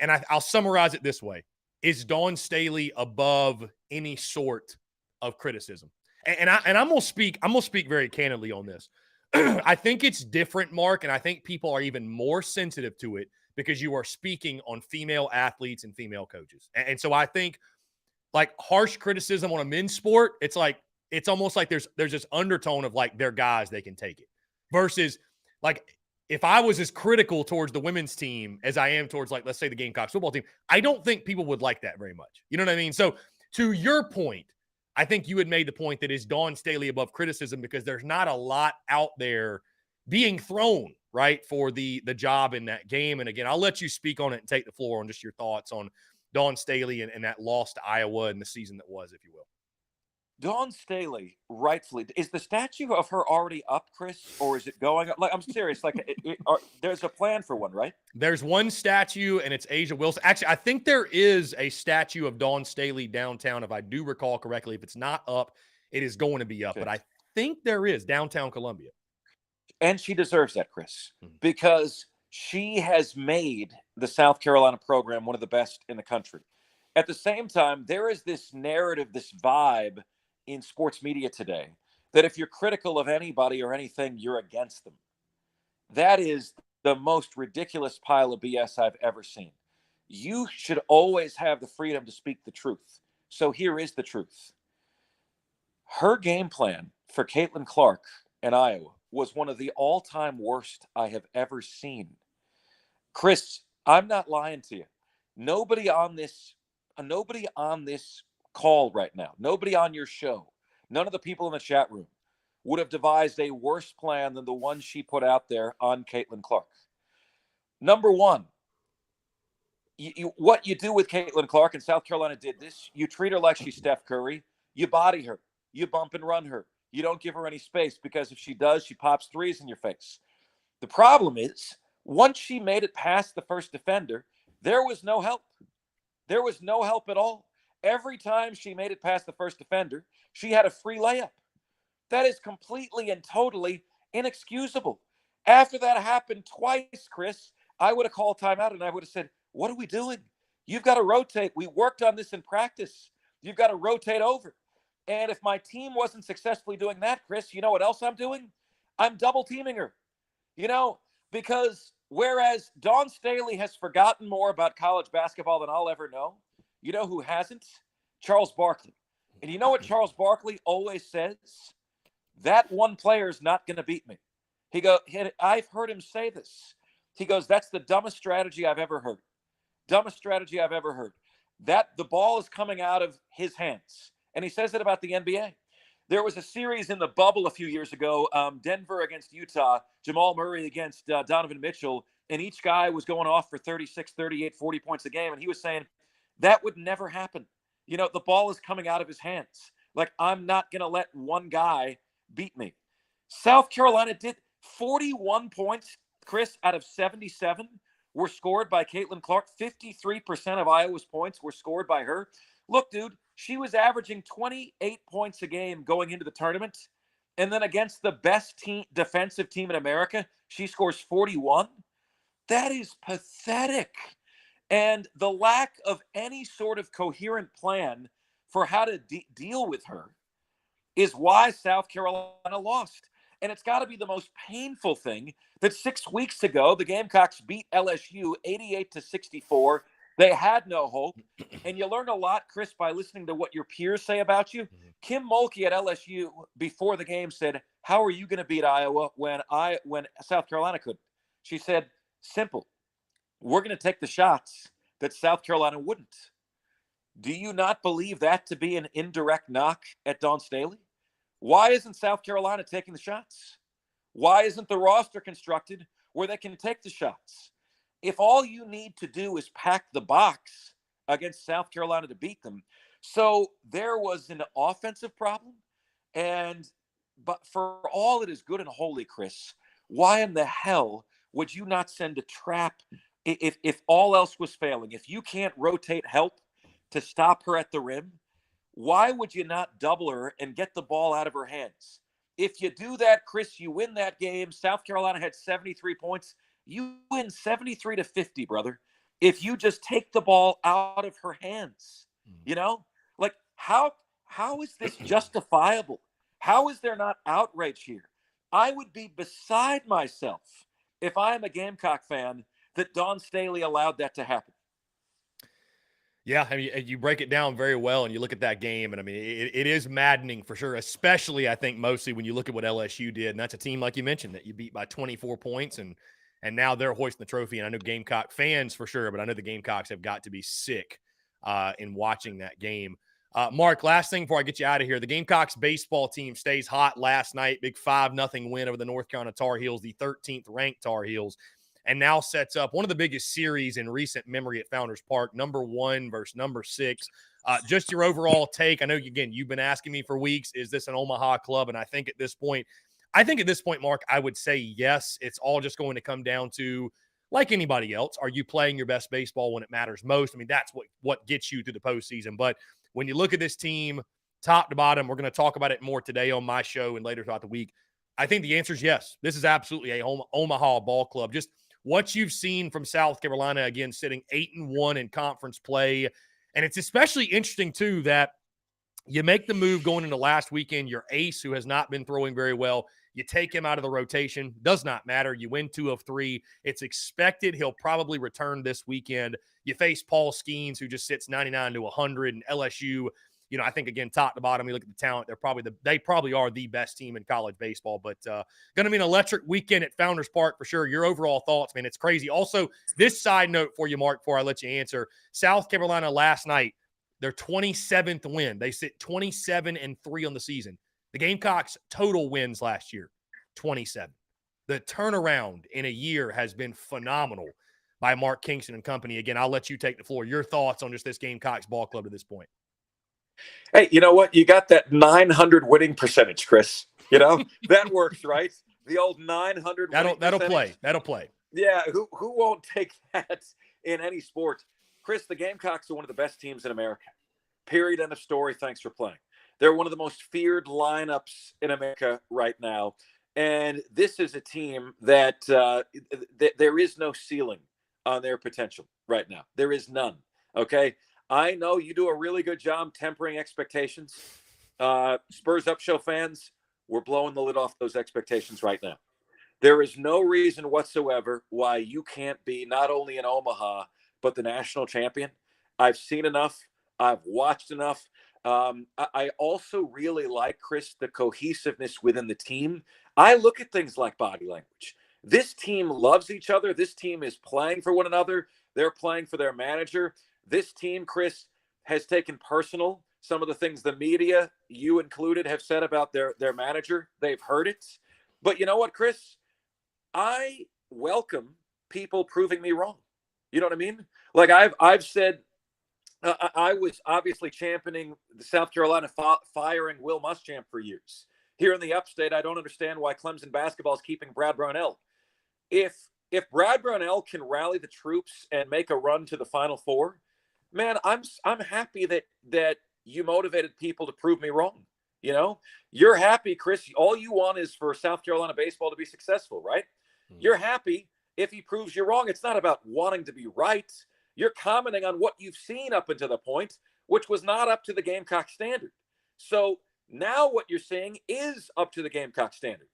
and I'll summarize it this way: is Dawn Staley above any sort of criticism? And I'm gonna speak very candidly on this. I think it's different, Mark, and I think people are even more sensitive to it because you are speaking on female athletes and female coaches. And so I think like harsh criticism on a men's sport, it's almost like there's this undertone of like they're guys, they can take it. Versus like if I was as critical towards the women's team as I am towards like let's say the Gamecocks football team, I don't think people would like that very much. You know what I mean? So to your point, I think you had made the point that is Dawn Staley above criticism because there's not a lot out there being thrown, right, for the job in that game. And again, I'll let you speak on it and take the floor on just your thoughts on Dawn Staley and that loss to Iowa in the season that was, if you will. Dawn Staley, rightfully, is the statue of her already up, Chris, or is it going up? Like, I'm serious. Like, there's a plan for one, right? There's one statue, and it's Asia Wilson. Actually, I think there is a statue of Dawn Staley downtown, if I do recall correctly. If it's not up, it is going to be up. Okay. But I think there is downtown Columbia. And she deserves that, Chris, because she has made the South Carolina program one of the best in the country. At the same time, there is this narrative, this vibe in sports media today that if you're critical of anybody or anything, you're against them. That is the most ridiculous pile of BS I've ever seen. You should always have the freedom to speak the truth. So here is the truth. Her game plan for Caitlin Clark in Iowa was one of the all-time worst I have ever seen. Chris, I'm not lying to you. Nobody on this call right now, nobody on your show, none of the people in the chat room would have devised a worse plan than the one she put out there on Caitlin Clark. Number one, what you do with Caitlin Clark, and South Carolina did this, you treat her like she's Steph Curry, you body her, you bump and run her, you don't give her any space because if she does, she pops threes in your face. The problem is, once she made it past the first defender, there was no help. There was no help at all. Every time she made it past the first defender, she had a free layup. That is completely and totally inexcusable. After that happened twice, Chris, I would have called timeout and I would have said, what are we doing? You've got to rotate. We worked on this in practice. You've got to rotate over. And if my team wasn't successfully doing that, Chris, you know what else I'm doing? I'm double teaming her. Because whereas Dawn Staley has forgotten more about college basketball than I'll ever know, you know who hasn't? Charles Barkley. And you know what Charles Barkley always says? That one player is not going to beat me. I've heard him say this. He goes, that's the dumbest strategy I've ever heard. Dumbest strategy I've ever heard. That the ball is coming out of his hands. And he says it about the NBA. There was a series in the bubble a few years ago, Denver against Utah, Jamal Murray against Donovan Mitchell, and each guy was going off for 36, 38, 40 points a game. And he was saying, that would never happen. The ball is coming out of his hands. Like, I'm not going to let one guy beat me. South Carolina did 41 points, Chris, out of 77 were scored by Caitlin Clark. 53% of Iowa's points were scored by her. Look, dude, she was averaging 28 points a game going into the tournament. And then against the best defensive team in America, she scores 41. That is pathetic. And the lack of any sort of coherent plan for how to deal with her is why South Carolina lost. And it's got to be the most painful thing that 6 weeks ago, the Gamecocks beat LSU 88-64. They had no hope. And you learn a lot, Chris, by listening to what your peers say about you. Kim Mulkey at LSU before the game said, how are you going to beat Iowa when South Carolina couldn't? She said, simple. We're going to take the shots that South Carolina wouldn't. Do you not believe that to be an indirect knock at Dawn Staley? Why isn't South Carolina taking the shots? Why isn't the roster constructed where they can take the shots? If all you need to do is pack the box against South Carolina to beat them. So there was an offensive problem. But for all it is good and holy, Chris, why in the hell would you not send a trap if all else was failing? If you can't rotate help to stop her at the rim, why would you not double her and get the ball out of her hands? If you do that, Chris, you win that game. South Carolina had 73 points. You win 73-50, brother. If you just take the ball out of her hands, like how is this justifiable How is there not outrage here? I would be beside myself if I am a Gamecock fan that Don Staley allowed that to happen. Yeah, I mean, you break it down very well, and you look at that game, and I mean, it is maddening for sure. Especially, I think, mostly when you look at what LSU did, and that's a team like you mentioned that you beat by 24 points, and now they're hoisting the trophy. And I know Gamecock fans for sure, but I know the Gamecocks have got to be sick in watching that game. Mark, last thing before I get you out of here, the Gamecocks baseball team stays hot last night. Big 5-0 win over the North Carolina Tar Heels, the 13th ranked Tar Heels, and now sets up one of the biggest series in recent memory at Founders Park, number 1 versus number 6. Just your overall take. I know, again, you've been asking me for weeks, is this an Omaha club? And I think at this point, Mark, I would say yes. It's all just going to come down to, like anybody else, are you playing your best baseball when it matters most? I mean, that's what gets you to the postseason. But when you look at this team, top to bottom, we're going to talk about it more today on my show and later throughout the week. I think the answer is yes. This is absolutely a Omaha ball club. Just what you've seen from South Carolina, again, sitting 8-1 in conference play. And it's especially interesting, too, that you make the move going into last weekend. Your ace, who has not been throwing very well, you take him out of the rotation. Does not matter. You win 2 of 3. It's expected he'll probably return this weekend. You face Paul Skeens, who just sits 99 to 100, and LSU, you know, I think, again, top to bottom, you look at the talent, they probably are the best team in college baseball. But going to be an electric weekend at Founders Park for sure. Your overall thoughts, man, it's crazy. Also, this side note for you, Mark, before I let you answer, South Carolina last night, their 27th win. They sit 27-3 on the season. The Gamecocks' total wins last year, 27. The turnaround in a year has been phenomenal by Mark Kingston and company. Again, I'll let you take the floor. Your thoughts on just this Gamecocks ball club to this point. Hey, you know what? You got that 900 winning percentage, Chris. You know, that works, right? The old 900 that'll percentage. That'll play. Yeah, who won't take that in any sport? Chris, the Gamecocks are one of the best teams in America. Period. End of story. Thanks for playing. They're one of the most feared lineups in America right now. And this is a team that there is no ceiling on their potential right now. There is none. Okay. I know you do a really good job tempering expectations. Spurs Up Show fans, we're blowing the lid off those expectations right now. There is no reason whatsoever why you can't be not only in Omaha, but the national champion. I've seen enough. I've watched enough. I also really like, Chris, the cohesiveness within the team. I look at things like body language. This team loves each other. This team is playing for one another. They're playing for their manager. This team, Chris, has taken personal some of the things the media, you included, have said about their manager. They've heard it. But you know what, Chris? I welcome people proving me wrong. You know what I mean? Like I've said, I was obviously championing the South Carolina firing Will Muschamp for years. Here in the upstate, I don't understand why Clemson basketball is keeping Brad Brownell. If Brad Brownell can rally the troops and make a run to the Final Four, man, I'm happy that you motivated people to prove me wrong. You know, you're happy, Chris. All you want is for South Carolina baseball to be successful, right? You're happy if he proves you wrong. It's not about wanting to be right. You're commenting on what you've seen up until the point, which was not up to the Gamecock standard. So now what you're seeing is up to the Gamecock standard.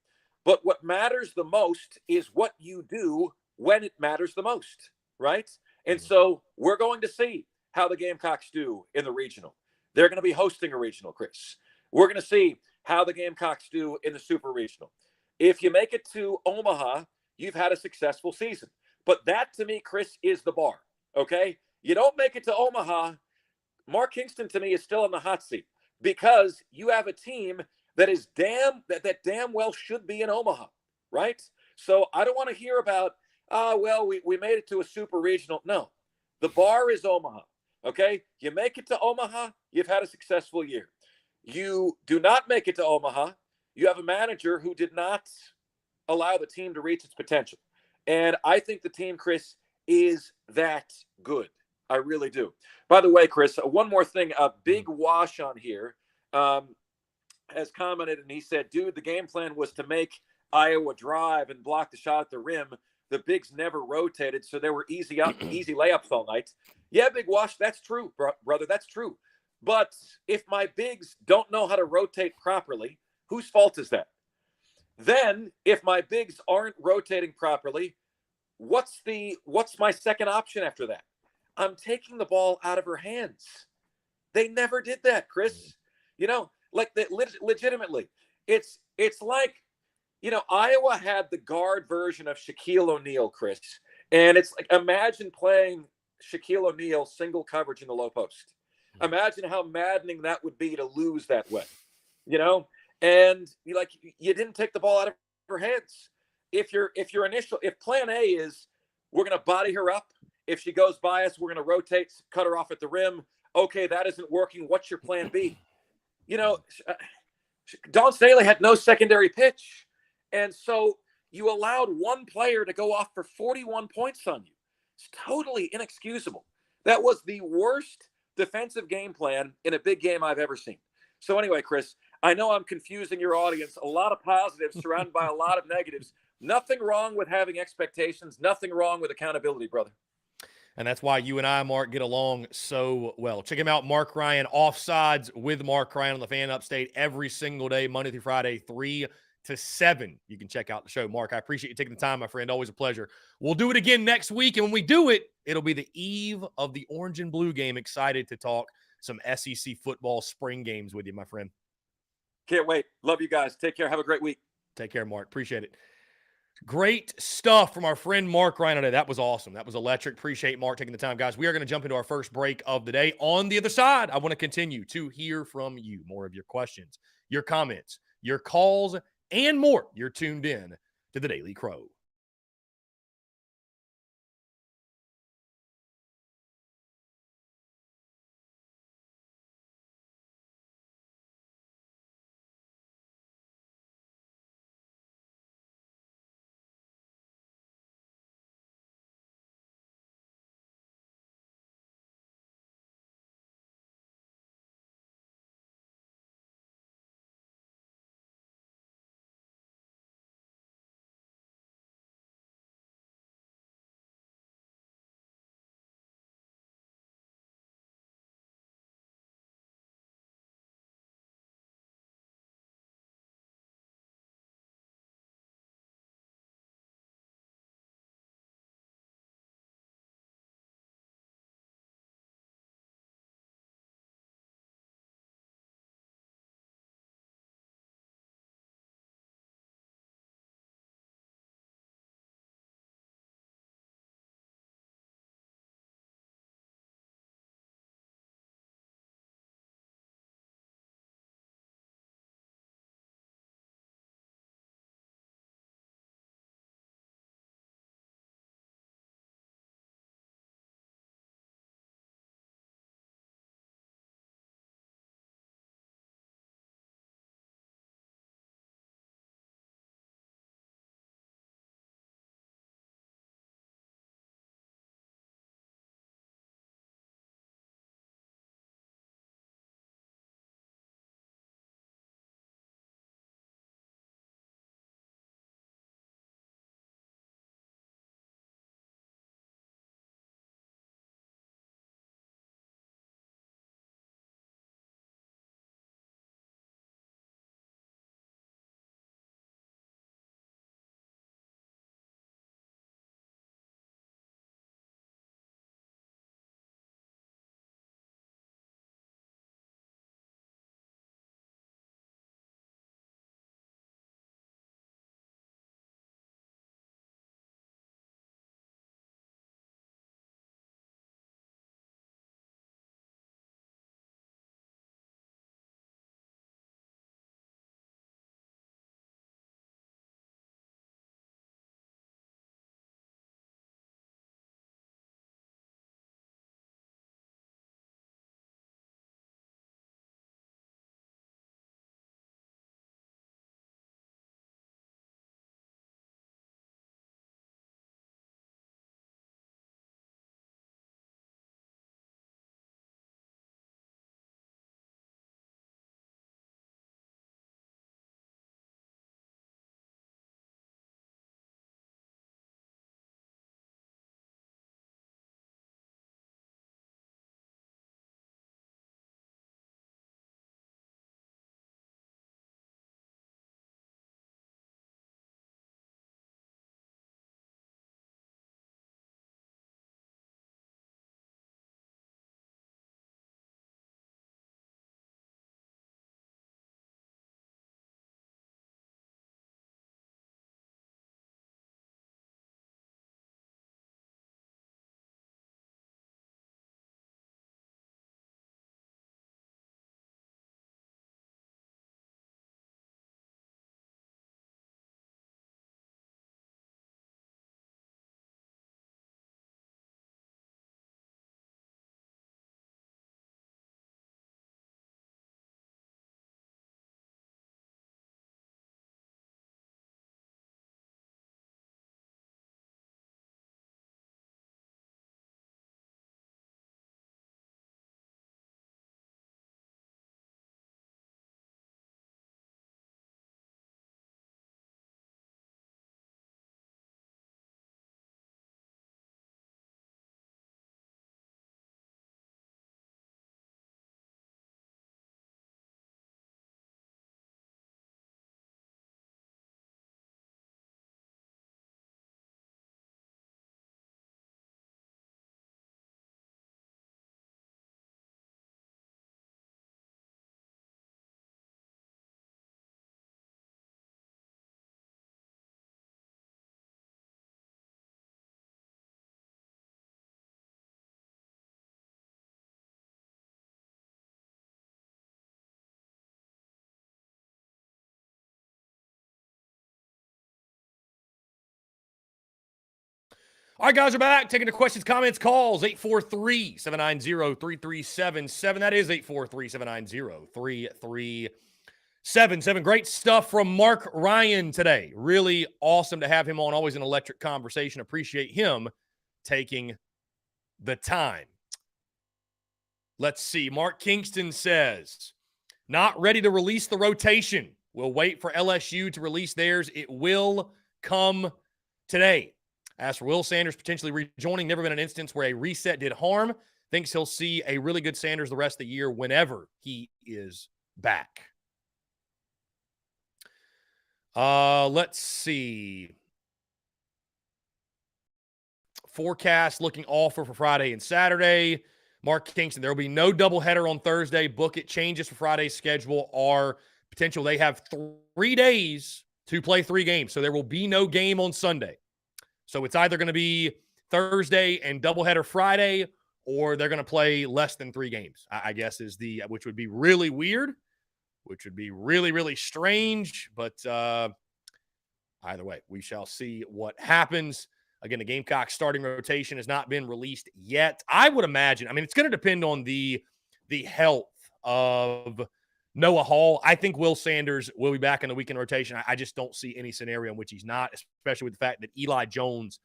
But what matters the most is what you do when it matters the most, right? And so we're going to see how the Gamecocks do in the regional. They're going to be hosting a regional, Chris. We're going to see how the Gamecocks do in the super regional. If you make it to Omaha, you've had a successful season. But that, to me, Chris, is the bar, okay? You don't make it to Omaha, Mark Kingston, to me, is still in the hot seat because you have a team that is damn well should be in Omaha, right? So I don't want to hear about, we made it to a super regional. No, the bar is Omaha, okay? You make it to Omaha, you've had a successful year. You do not make it to Omaha, you have a manager who did not allow the team to reach its potential. And I think the team, Chris, is that good. I really do. By the way, Chris, one more thing. A Big Wash on here has commented, and he said, dude, the game plan was to make Iowa drive and block the shot at the rim. The bigs never rotated, so there were easy layups all night. Yeah, Big Wash, that's true, brother. That's true. But if my bigs don't know how to rotate properly, Whose fault is that? Then, if my bigs aren't rotating properly, what's my second option after that? I'm taking the ball out of her hands. They never did that, Chris. Like that. Legitimately, it's like, Iowa had the guard version of Shaquille O'Neal, Chris, and it's like, imagine playing Shaquille O'Neal single coverage in the low post. Imagine how maddening that would be to lose that way, And you didn't take the ball out of her hands. If plan A is we're going to body her up. If she goes by us, we're going to rotate, cut her off at the rim. Okay, that isn't working. What's your plan B? Dawn Staley had no secondary pitch. And so you allowed one player to go off for 41 points on you. It's totally inexcusable. That was the worst defensive game plan in a big game I've ever seen. So anyway, Chris, I know I'm confusing your audience. A lot of positives surrounded by a lot of negatives. Nothing wrong with having expectations. Nothing wrong with accountability, brother. And that's why you and I, Mark, get along so well. Check him out, Mark Ryan, Offsides with Mark Ryan on the Fan Upstate every single day, Monday through Friday, 3 to 7. You can check out the show. Mark, I appreciate you taking the time, my friend. Always a pleasure. We'll do it again next week. And when we do it, it'll be the eve of the Orange and Blue game. Excited to talk some SEC football spring games with you, my friend. Can't wait. Love you guys. Take care. Have a great week. Take care, Mark. Appreciate it. Great stuff from our friend Mark Ryan today. That was awesome. That was electric. Appreciate Mark taking the time. Guys, we are going to jump into our first break of the day. On the other side, I want to continue to hear from you. More of your questions, your comments, your calls, and more. You're tuned in to the Daily Crow. All right, guys, we're back. Taking the questions, comments, calls. 843-790-3377. That is 843-790-3377. Great stuff from Mark Ryan today. Really awesome to have him on. Always an electric conversation. Appreciate him taking the time. Let's see. Mark Kingston says, not ready to release the rotation. We'll wait for LSU to release theirs. It will come today. As for Will Sanders potentially rejoining, never been an instance where a reset did harm. Thinks he'll see a really good Sanders the rest of the year whenever he is back. Let's see. Forecast looking awful for Friday and Saturday. Mark Kingston, there will be no doubleheader on Thursday. Book it. Changes for Friday's schedule are potential. They have 3 days to play 3 games, so there will be no game on Sunday. So it's either going to be Thursday and doubleheader Friday, or they're going to play less than 3 games, I guess which would be really weird, which would be really, really strange. But either way, we shall see what happens. Again, the Gamecocks starting rotation has not been released yet. I would imagine, it's going to depend on the health of Noah Hall. I think Will Sanders will be back in the weekend rotation. I just don't see any scenario in which he's not, especially with the fact that Eli Jones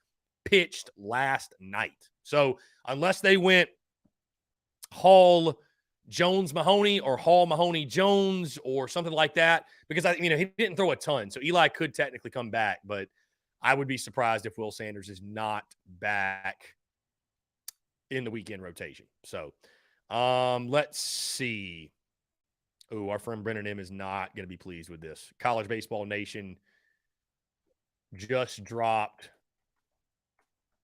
pitched last night. So unless they went Hall, Jones, Mahoney, or Hall, Mahoney, Jones, or something like that, because he didn't throw a ton. So Eli could technically come back, but I would be surprised if Will Sanders is not back in the weekend rotation. So let's see. Oh, our friend Brennan M is not going to be pleased with this. College Baseball Nation just dropped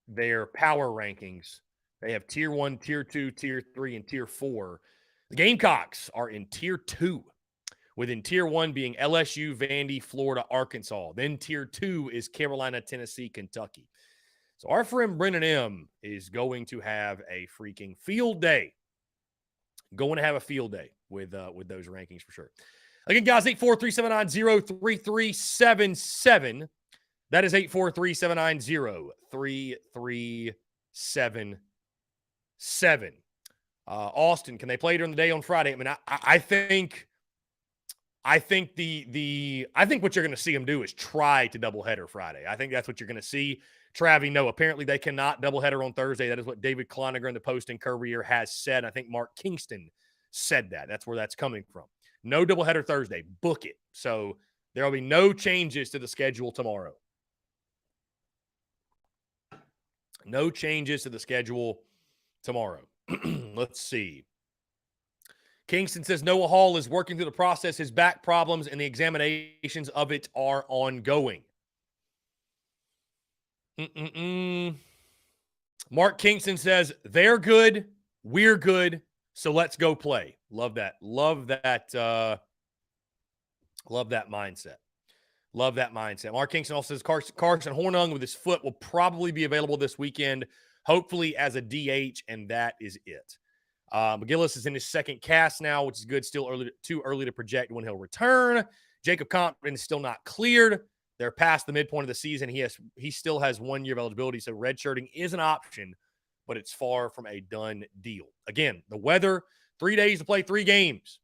their power rankings. They have Tier 1, Tier 2, Tier 3, and Tier 4. The Gamecocks are in Tier 2, within Tier 1 being LSU, Vandy, Florida, Arkansas. Then Tier 2 is Carolina, Tennessee, Kentucky. So our friend Brennan M is going to have a freaking field day. Going to have a field day with those rankings for sure. Again, guys, 843-790-3377. That is 843-790-3377. Austin, can they play during the day on Friday? I think what you're going to see them do is try to doubleheader Friday. I think that's what you're going to see. Travie, no, apparently they cannot doubleheader on Thursday. That is what David Cloninger in the Post and Courier has said. I think Mark Kingston said that. That's where that's coming from. No doubleheader Thursday. Book it. So there will be no changes to the schedule tomorrow. No changes to the schedule tomorrow. Let's see. Kingston says Noah Hall is working through the process. His back problems and the examinations of it are ongoing. Mark Kingston says they're good, we're good, so let's go play. Love that. Love that mindset. Love that mindset. Mark Kingston also says Carson Hornung with his foot will probably be available this weekend, hopefully as a DH, and that is it. McGillis is in his second cast now, which is good. Still too early to project when he'll return. Jacob Compton is still not cleared. They're past the midpoint of the season. He still has 1 year of eligibility, so redshirting is an option, but it's far from a done deal. Again, the weather, 3 days to play 3 games.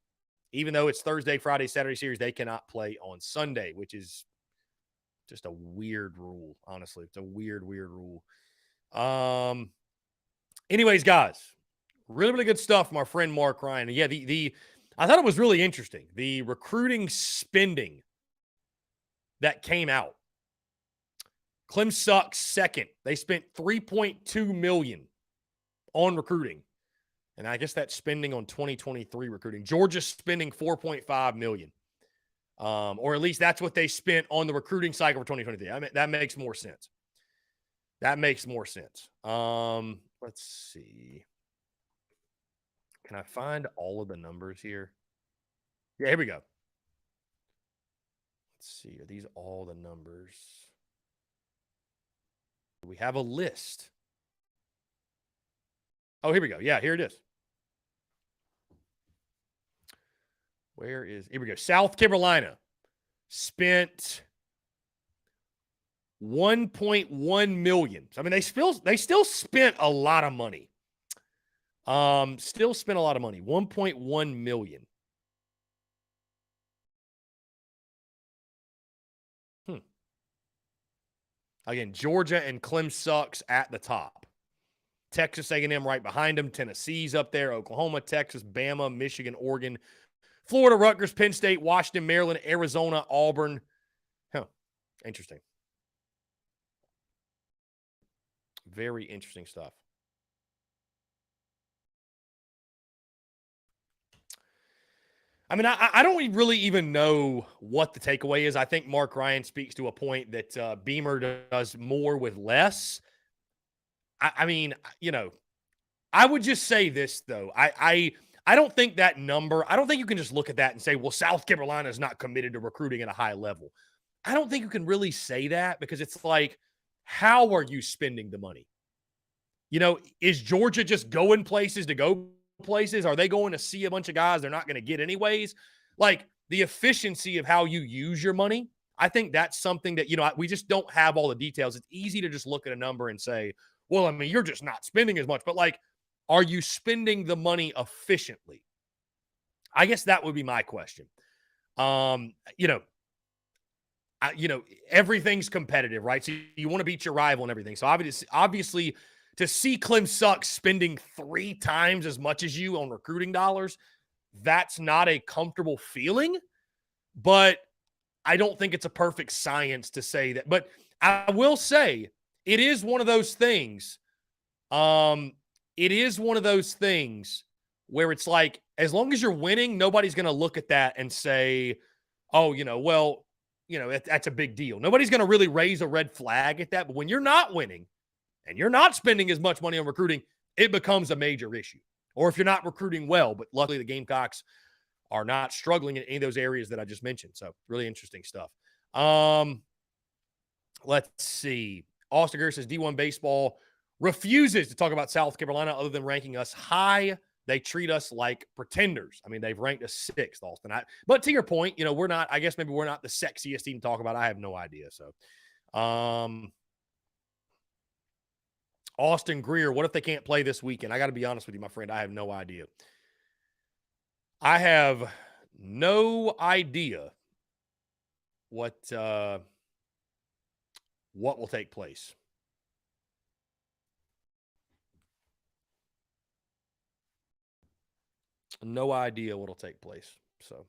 Even though it's Thursday, Friday, Saturday series, they cannot play on Sunday, which is just a weird rule, honestly. It's a weird, weird rule. Anyways, guys, really, really good stuff from our friend Mark Ryan. Yeah, I thought it was really interesting. The recruiting spending that came out. Clem sucks second. They spent $3.2 million on recruiting. And I guess that's spending on 2023 recruiting. Georgia's spending $4.5 million. Or at least that's what they spent on the recruiting cycle for 2023. That makes more sense. Let's see. Can I find all of the numbers here? Yeah, here we go. Let's see. Are these all the numbers? We have a list. Oh, here we go. Yeah, here it is. Here we go. South Carolina spent 1.1 million. I mean, they still spent a lot of money. Still spent a lot of money. 1.1 million. Again, Georgia and Clem sucks at the top. Texas A&M right behind them. Tennessee's up there. Oklahoma, Texas, Bama, Michigan, Oregon, Florida, Rutgers, Penn State, Washington, Maryland, Arizona, Auburn. Interesting. Very interesting stuff. I mean, I don't really even know what the takeaway is. I think Mark Ryan speaks to a point that Beamer does more with less. I mean, I would just say this, though. I don't think that number, I don't think you can just look at that and say, well, South Carolina is not committed to recruiting at a high level. I don't think you can really say that because it's like, how are you spending the money? Is Georgia just going places to go places? Are they going to see a bunch of guys they're not going to get anyways? Like the efficiency of how you use your money, I think that's something that, we just don't have all the details. It's easy to just look at a number and say, well, I mean, you're just not spending as much, but like, are you spending the money efficiently? I guess that would be my question. Everything's competitive, right? So you want to beat your rival and everything. So obviously to see Clem suck spending 3 times as much as you on recruiting dollars, that's not a comfortable feeling, but I don't think it's a perfect science to say that. But I will say it is one of those things. It is one of those things where it's like, as long as you're winning, nobody's going to look at that and say, oh, that's a big deal. Nobody's going to really raise a red flag at that. But when you're not winning and you're not spending as much money on recruiting, it becomes a major issue. Or if you're not recruiting well, but luckily the Gamecocks are not struggling in any of those areas that I just mentioned. So really interesting stuff. Let's see. Austin Greer says D1 baseball refuses to talk about South Carolina other than ranking us high. They treat us like pretenders. I mean, they've ranked us 6th, Austin. But to your point, we're not, I guess maybe we're not the sexiest team to talk about. I have no idea. So, Austin Greer, what if they can't play this weekend? I got to be honest with you, my friend. I have no idea. I have no idea what will take place. No idea what will take place. So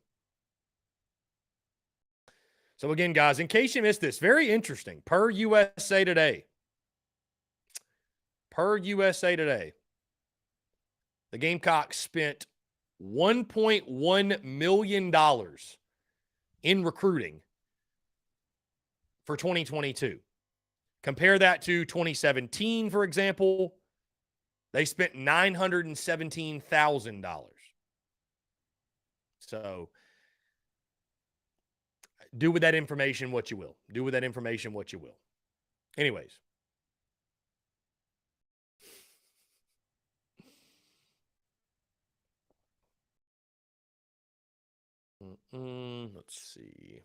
again, guys, in case you missed this, very interesting. Per USA Today, the Gamecocks spent $1.1 million in recruiting for 2022. Compare that to 2017, for example. They spent $917,000. So do with that information what you will. Anyways. Let's see.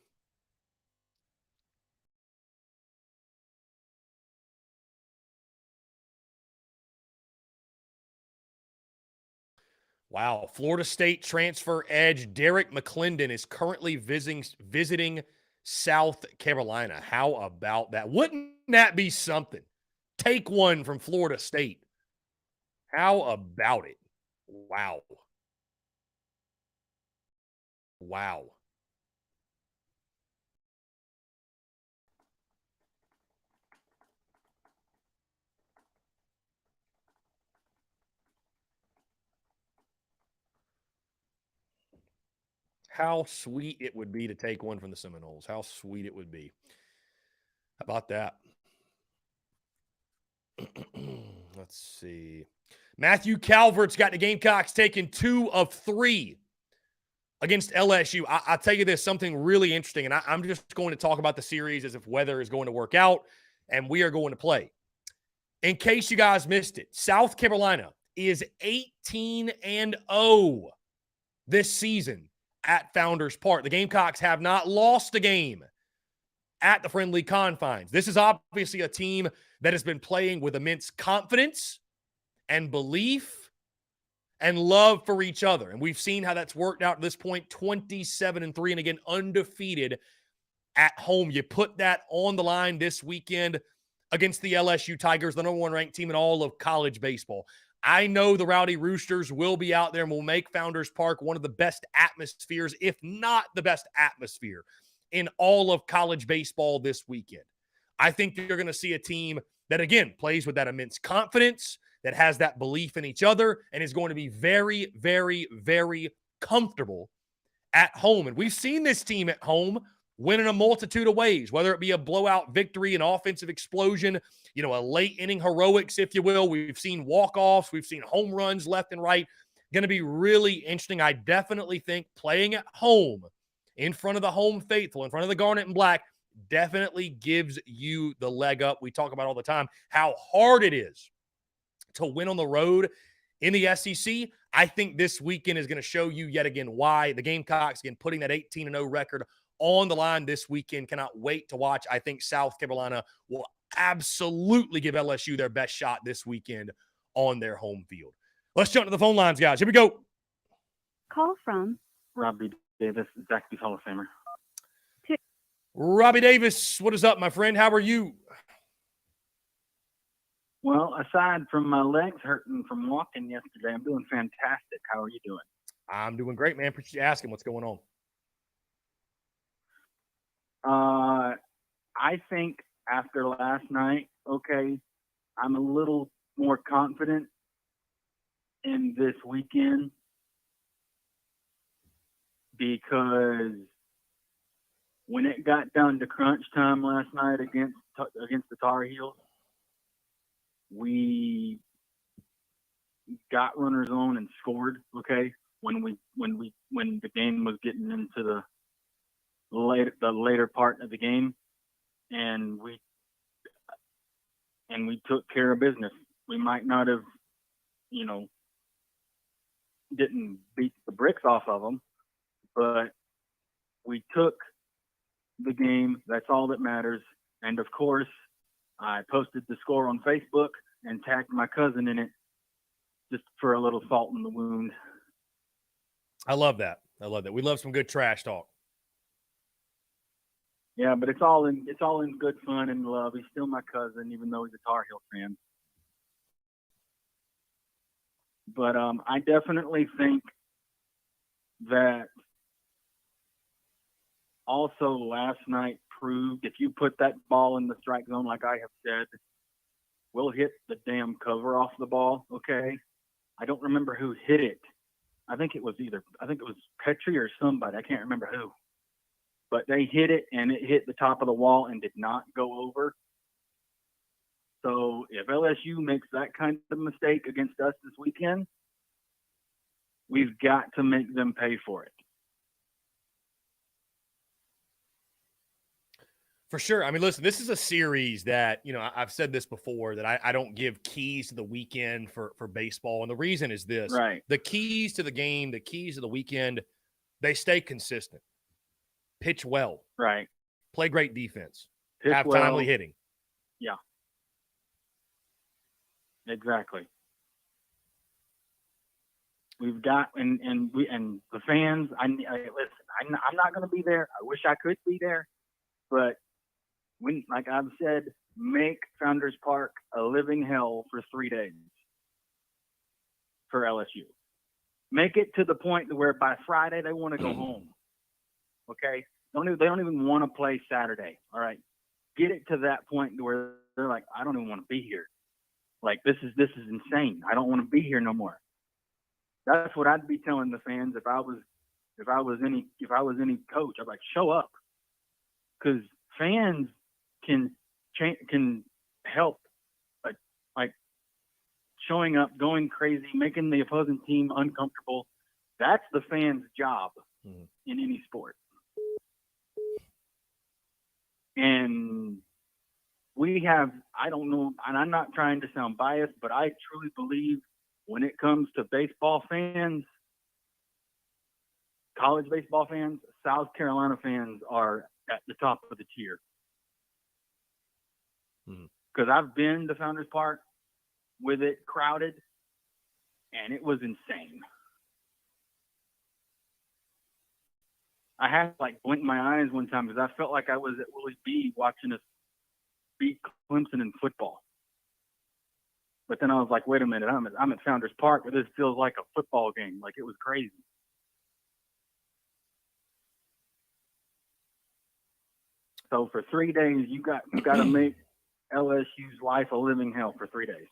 Wow. Florida State transfer edge Derek McClendon is currently visiting South Carolina. How about that? Wouldn't that be something? Take one from Florida State. How about it? Wow. How sweet it would be to take one from the Seminoles. How sweet it would be. How about that? Let's see. Matthew Calvert's got the Gamecocks taking 2 of 3 against LSU. I'll tell you this, something really interesting, and I'm just going to talk about the series as if weather is going to work out, and we are going to play. In case you guys missed it, South Carolina is 18-0 this season at Founders Park. The Gamecocks have not lost a game at the friendly confines. This is obviously a team that has been playing with immense confidence and belief and love for each other. And we've seen how that's worked out at this point, 27-3, and again, undefeated at home. You put that on the line this weekend against the LSU Tigers, the number 1 ranked team in all of college baseball. I know the Rowdy Roosters will be out there and will make Founders Park one of the best atmospheres, if not the best atmosphere, in all of college baseball this weekend. I think you're going to see a team that, again, plays with that immense confidence, that has that belief in each other, and is going to be very, very, very comfortable at home. And we've seen this team at home win in a multitude of ways, whether it be a blowout victory, an offensive explosion, a late inning heroics, if you will. We've seen walk-offs. We've seen home runs left and right. Going to be really interesting. I definitely think playing at home in front of the home faithful, in front of the Garnet and Black, definitely gives you the leg up. We talk about all the time how hard it is to win on the road in the SEC. I think this weekend is going to show you yet again why. The Gamecocks, again, putting that 18-0 record on the line this weekend. Cannot wait to watch. I think South Carolina will absolutely give LSU their best shot this weekend on their home field. Let's jump to the phone lines, guys. Here we go. Call from Robbie Davis, Zaxby's Hall of Famer. Robbie Davis, what is up, my friend? How are you? Well, aside from my legs hurting from walking yesterday, I'm doing fantastic. How are you doing? I'm doing great, man. Appreciate you asking what's going on. I think after last night, okay, I'm a little more confident in this weekend because when it got down to crunch time last night against the Tar Heels, we got runners on and scored. Okay, when the game was getting into the later part of the game, and we took care of business. We might not have, didn't beat the bricks off of them, but we took the game. That's all that matters. And of course, I posted the score on Facebook and tagged my cousin in it just for a little salt in the wound. I love that. We love some good trash talk. Yeah, but it's all in good fun and love. He's still my cousin, even though he's a Tar Heel fan. But I definitely think that also last night proved if you put that ball in the strike zone, like I have said, we'll hit the damn cover off the ball. Okay, I don't remember who hit it. I think it was Petrie or somebody. I can't remember who. But they hit it, and it hit the top of the wall and did not go over. So if LSU makes that kind of mistake against us this weekend, we've got to make them pay for it. For sure. I mean, listen, this is a series that, I've said this before, that I don't give keys to the weekend for baseball. And the reason is this. Right. The keys to the game, the keys to the weekend, they stay consistent. Pitch well. Right. Play great defense. Pitch have well. timely hitting. Yeah. Exactly. We've got and the fans. I listen. I'm not going to be there. I wish I could be there, but like I've said, make Founders Park a living hell for 3 days for LSU. Make it to the point where by Friday they want to go home. Okay, they don't even want to play Saturday. All right, get it to that point where they're like, I don't even want to be here. Like this is insane. I don't want to be here no more. That's what I'd be telling the fans if I was any coach. I'd like show up, because fans can help, like showing up, going crazy, making the opposing team uncomfortable. That's the fans' job in any sport. And we have, I don't know, and I'm not trying to sound biased, but I truly believe when it comes to baseball fans, college baseball fans, South Carolina fans are at the top of the tier. because I've been to Founders Park with it crowded, and it was insane. I had to like blink my eyes one time because I felt like I was at Willie B watching us beat Clemson in football. But then I was like, wait a minute, I'm at Founders Park, but this feels like a football game. Like, it was crazy. So for 3 days, you got to make LSU's life a living hell for 3 days.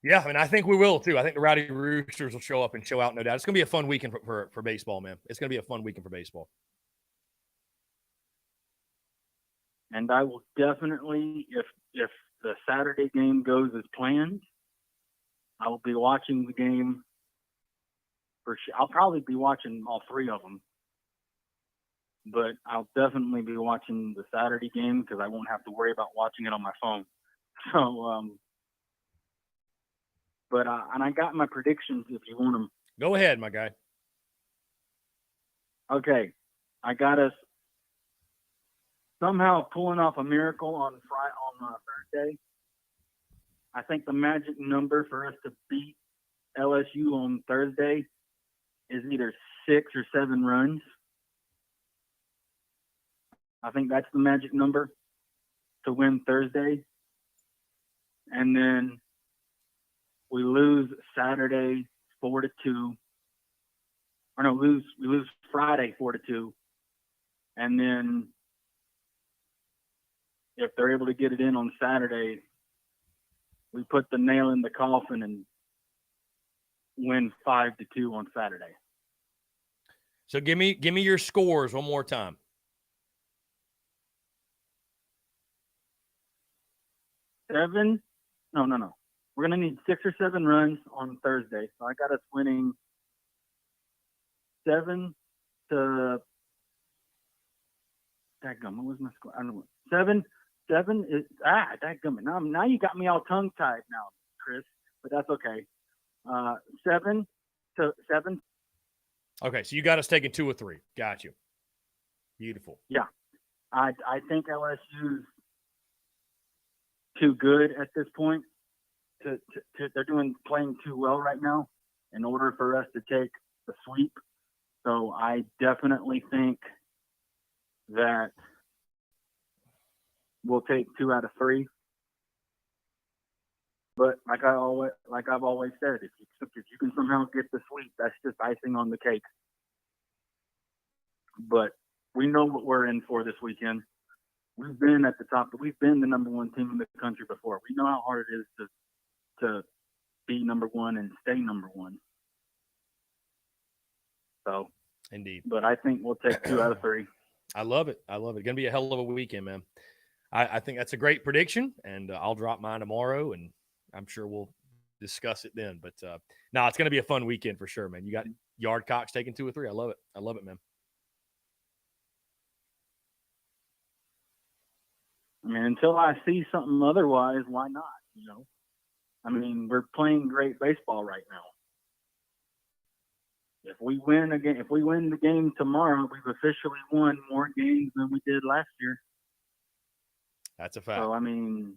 Yeah, I mean, I think we will too. I think the Rowdy Roosters will show up and show out, no doubt. It's going to be a fun weekend for baseball, man. It's going to be a fun weekend for baseball. And I will definitely, if the Saturday game goes as planned, I will be watching the game for sure. I'll probably be watching all three of them, but I'll definitely be watching the Saturday game because I won't have to worry about watching it on my phone. So, and I got my predictions if you want them. Go ahead, my guy. Okay, I got us somehow pulling off a miracle on Thursday. I think the magic number for us to beat LSU on Thursday is either 6 or 7 runs. I think that's the magic number to win Thursday. And then we lose Saturday 4-2. Or no, we lose Friday 4-2. And then if they're able to get it in on Saturday, we put the nail in the coffin and win 5-2 on Saturday. So give me your scores one more time. 7? No. We're going to need 6 or 7 runs on Thursday. So I got us winning 7 to dadgum. What was my score? I don't know. 7 is dadgum. Now you got me all tongue tied now, Chris. But that's okay. 7 to 7. Okay, so you got us taking 2 or 3. Got you. Beautiful. Yeah, I think LSU's too good at this point. They're playing too well right now in order for us to take the sweep. So I definitely think that we'll take 2 out of 3. But like I've always said, if you can somehow get the sweep, that's just icing on the cake. But we know what we're in for this weekend. We've been at the top. We've been the number 1 team in the country before. We know how hard it is to be number 1 and stay number 1. So, indeed. But I think we'll take 2 out of 3. I love it. Going to be a hell of a weekend, man. I think that's a great prediction, and I'll drop mine tomorrow, and I'm sure we'll discuss it then. But no, it's going to be a fun weekend for sure, man. You got Yardcocks taking 2 or 3. I love it, man. I mean, until I see something otherwise, why not? You know, I mean, we're playing great baseball right now. If we win the game tomorrow, we've officially won more games than we did last year. That's a fact. So I mean,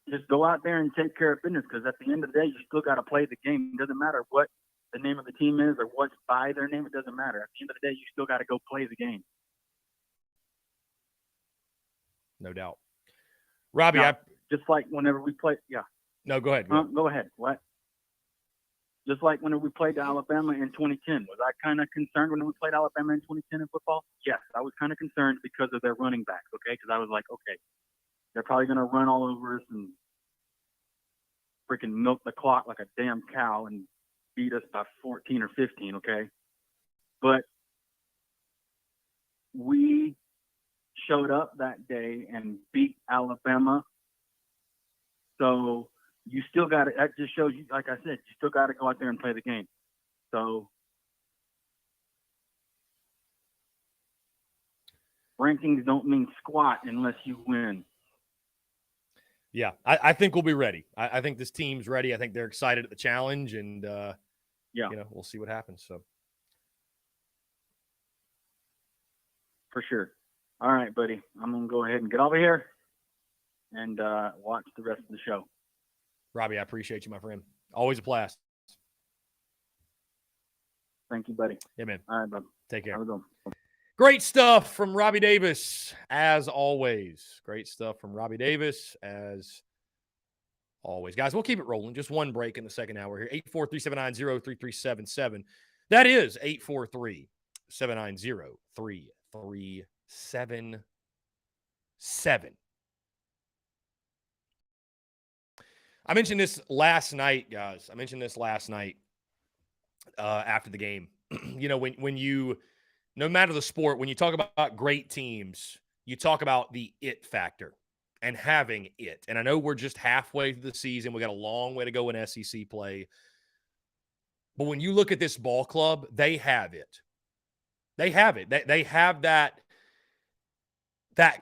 just go out there and take care of business, because at the end of the day, you still got to play the game. It doesn't matter what the name of the team is or what's by their name. It doesn't matter. At the end of the day, you still got to go play the game. No doubt. Robbie, now, just like whenever we play, yeah. No, go ahead. Go ahead. What? Just like whenever we played Alabama in 2010. Was I kind of concerned when we played Alabama in 2010 in football? Yes, I was kind of concerned because of their running backs, okay? Because I was like, okay, they're probably going to run all over us and freaking milk the clock like a damn cow and beat us by 14 or 15, okay? But we showed up that day and beat Alabama. So you still got to, that just shows you, like I said, you still got to go out there and play the game. So rankings don't mean squat unless you win. Yeah, I think we'll be ready. I think this team's ready. I think they're excited at the challenge, and we'll see what happens. So For sure. All right, buddy. I'm going to go ahead and get over here and watch the rest of the show. Robbie, I appreciate you, my friend. Always a blast. Thank you, buddy. Yeah, man. All right, bud. Take care. Have a good one. Great stuff from Robbie Davis, as always. Great stuff from Robbie Davis, as always. Guys, we'll keep it rolling. Just one break in the second hour here. 843-790-3377. That is 843-790-3377. I mentioned this last night, guys. I mentioned this last night after the game. You know, when you, no matter the sport, when you talk about great teams, you talk about the it factor and having it. And I know we're just halfway through the season. We got a long way to go in SEC play. But when you look at this ball club, they have it. They have it. They have that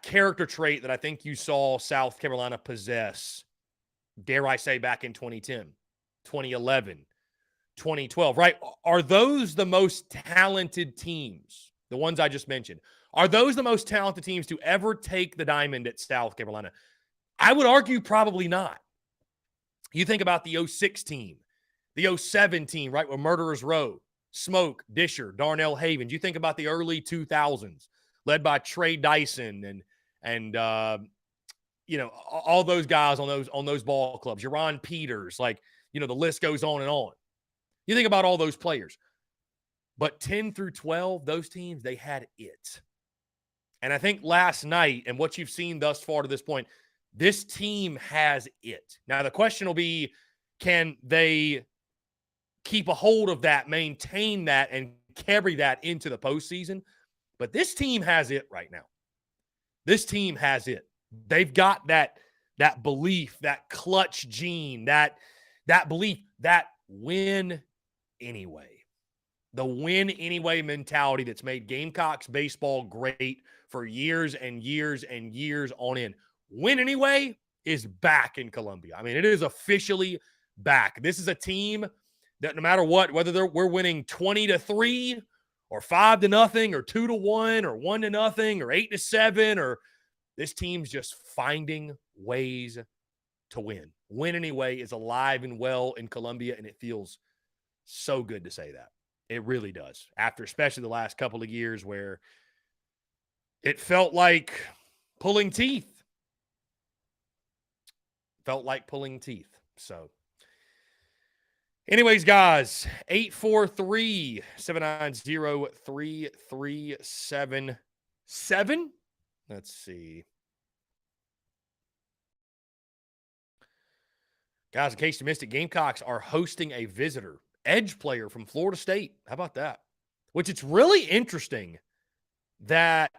character trait that I think you saw South Carolina possess, dare I say, back in 2010, 2011, 2012, right? Are those the most talented teams, the ones I just mentioned? Are those the most talented teams to ever take the diamond at South Carolina? I would argue probably not. You think about the 06 team, the 07 team, right, with Murderers Row, Smoke, Disher, Darnell Havens. You think about the early 2000s, led by Trey Dyson and you know, all those guys on those ball clubs, Jaron Peters, like, you know, the list goes on and on. You think about all those players. But 10 through 12, those teams, they had it. And I think last night, and what you've seen thus far to this point, this team has it. Now, the question will be, can they keep a hold of that, maintain that, and carry that into the postseason? But this team has it right now. This team has it. They've got that belief, that clutch gene, that belief, that win anyway. The win anyway mentality that's made Gamecocks baseball great for years and years and years on end. Win anyway is back in Columbia. I mean, it is officially back. This is a team that no matter what, whether we're winning 20-3 or 5-0 or 2-1 or 1-0 or 8-7, or this team's just finding ways to win. Win anyway is alive and well in Columbia, and it feels so good to say that. It really does. After especially the last couple of years where it felt like pulling teeth. Felt like pulling teeth. So, anyways, guys, 843-790-3377. Let's see. Guys, in case you missed it, Gamecocks are hosting a visitor, edge player from Florida State. How about that? Which it's really interesting that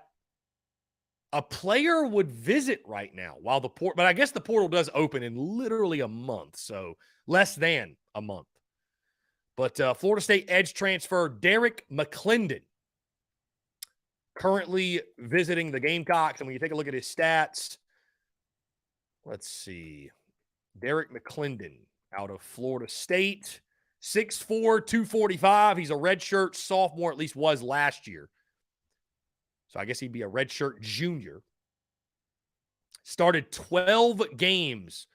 a player would visit right now while the port, but I guess the portal does open in literally a month, so less than a month. But Florida State edge transfer Derek McClendon currently visiting the Gamecocks. And when you take a look at his stats, let's see. Derek McClendon out of Florida State, 6'4", 245. He's a redshirt sophomore, at least was last year. So I guess he'd be a redshirt junior. Started 12 games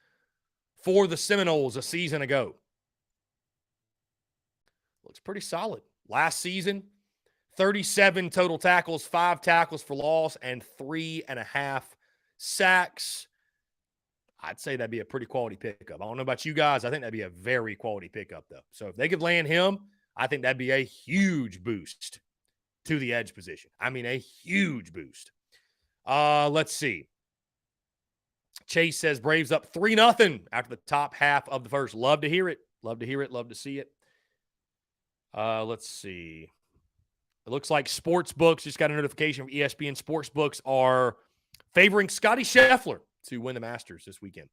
for the Seminoles a season ago. Looks pretty solid. Last season, 37 total tackles, 5 tackles for loss, and 3.5 sacks. I'd say that'd be a pretty quality pickup. I don't know about you guys. I think that'd be a very quality pickup, though. So if they could land him, I think that'd be a huge boost to the edge position. I mean, a huge boost. Let's see. Chase says Braves up 3-0 after the top half of the first. Love to hear it. Love to hear it. Love to see it. Let's see. It looks like Sportsbooks just got a notification from ESPN. Sportsbooks are favoring Scotty Scheffler to win the Masters this weekend.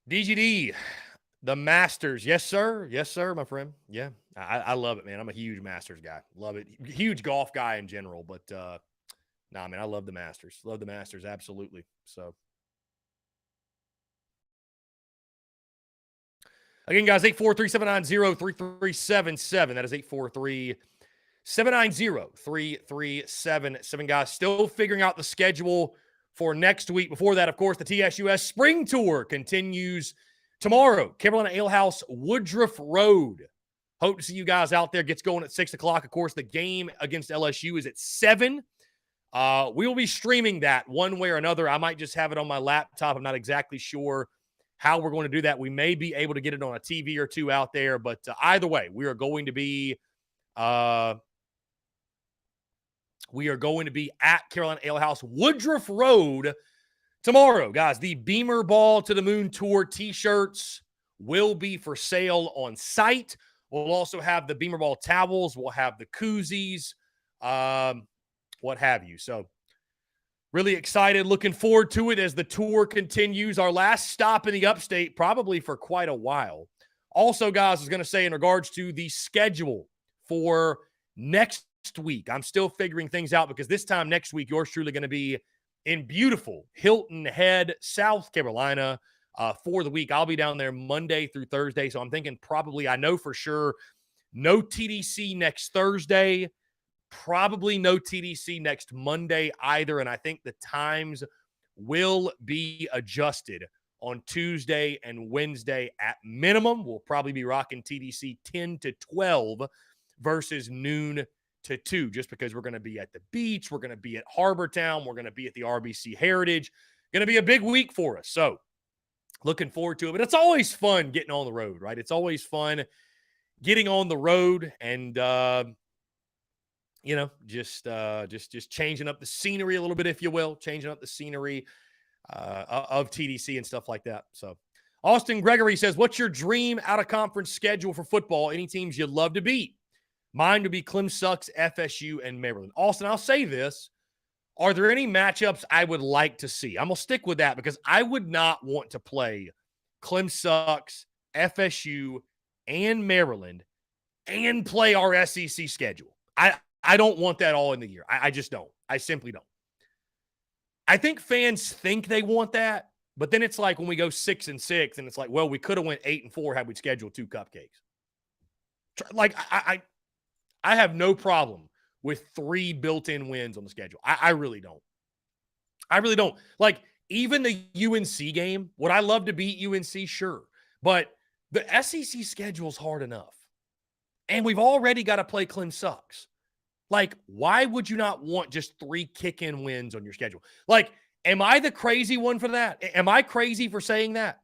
DGD, The Masters. Yes, sir. Yes, sir, my friend. Yeah. I love it, man. I'm a huge Masters guy. Love it. Huge golf guy in general, but nah, man, I love the Masters. Love the Masters, absolutely. So again, guys, 843-790-3377. That is 843-790-3377. Guys, still figuring out the schedule for next week. Before that, of course, the TSUS Spring Tour continues tomorrow. Carolina Ale House, Woodruff Road. Hope to see you guys out there. Gets going at 6 o'clock. Of course, the game against LSU is at 7. We will be streaming that one way or another. I might just have it on my laptop. I'm not exactly sure how we're going to do that. We may be able to get it on a TV or two out there, but either way, we are going to be at Carolina Ale House, Woodruff Road tomorrow. Guys, the Beamer Ball to the Moon Tour t-shirts will be for sale on site. We'll also have the Beamer Ball towels. We'll have the koozies, what have you. So really excited, looking forward to it as the tour continues. Our last stop in the upstate, probably for quite a while. Also, guys, I was going to say in regards to the schedule for next week, I'm still figuring things out because this time next week, yours truly going to be in beautiful Hilton Head, South Carolina for the week. I'll be down there Monday through Thursday, so I'm thinking probably, I know for sure, no TDC next Thursday. Probably no TDC next Monday either, and I think the times will be adjusted on Tuesday and Wednesday at minimum. We'll probably be rocking TDC 10 to 12 versus noon to 2, just because we're going to be at the beach, we're going to be at Harbor Town, we're going to be at the RBC Heritage. Going to be a big week for us, so looking forward to it. But it's always fun getting on the road, right? It's always fun getting on the road and just changing up the scenery a little bit, if you will, changing up the scenery of TDC and stuff like that. So Austin Gregory says, what's your dream out-of-conference schedule for football? Any teams you'd love to beat? Mine would be Clem Sucks, FSU, and Maryland. Austin, I'll say this. Are there any matchups I would like to see? I'm going to stick with that because I would not want to play Clem Sucks, FSU, and Maryland and play our SEC schedule. I don't want that all in the year. I just don't. I simply don't. I think fans think they want that, but then it's like when we go 6-6, and it's like, well, we could have went 8-4 had we scheduled 2 cupcakes. Like I have no problem with 3 built-in wins on the schedule. I really don't. I really don't. Like even the UNC game, would I love to beat UNC? Sure, but the SEC schedule is hard enough, and we've already got to play Clem Sucks. Like, why would you not want just 3 kick-in wins on your schedule? Like, am I the crazy one for that? Am I crazy for saying that?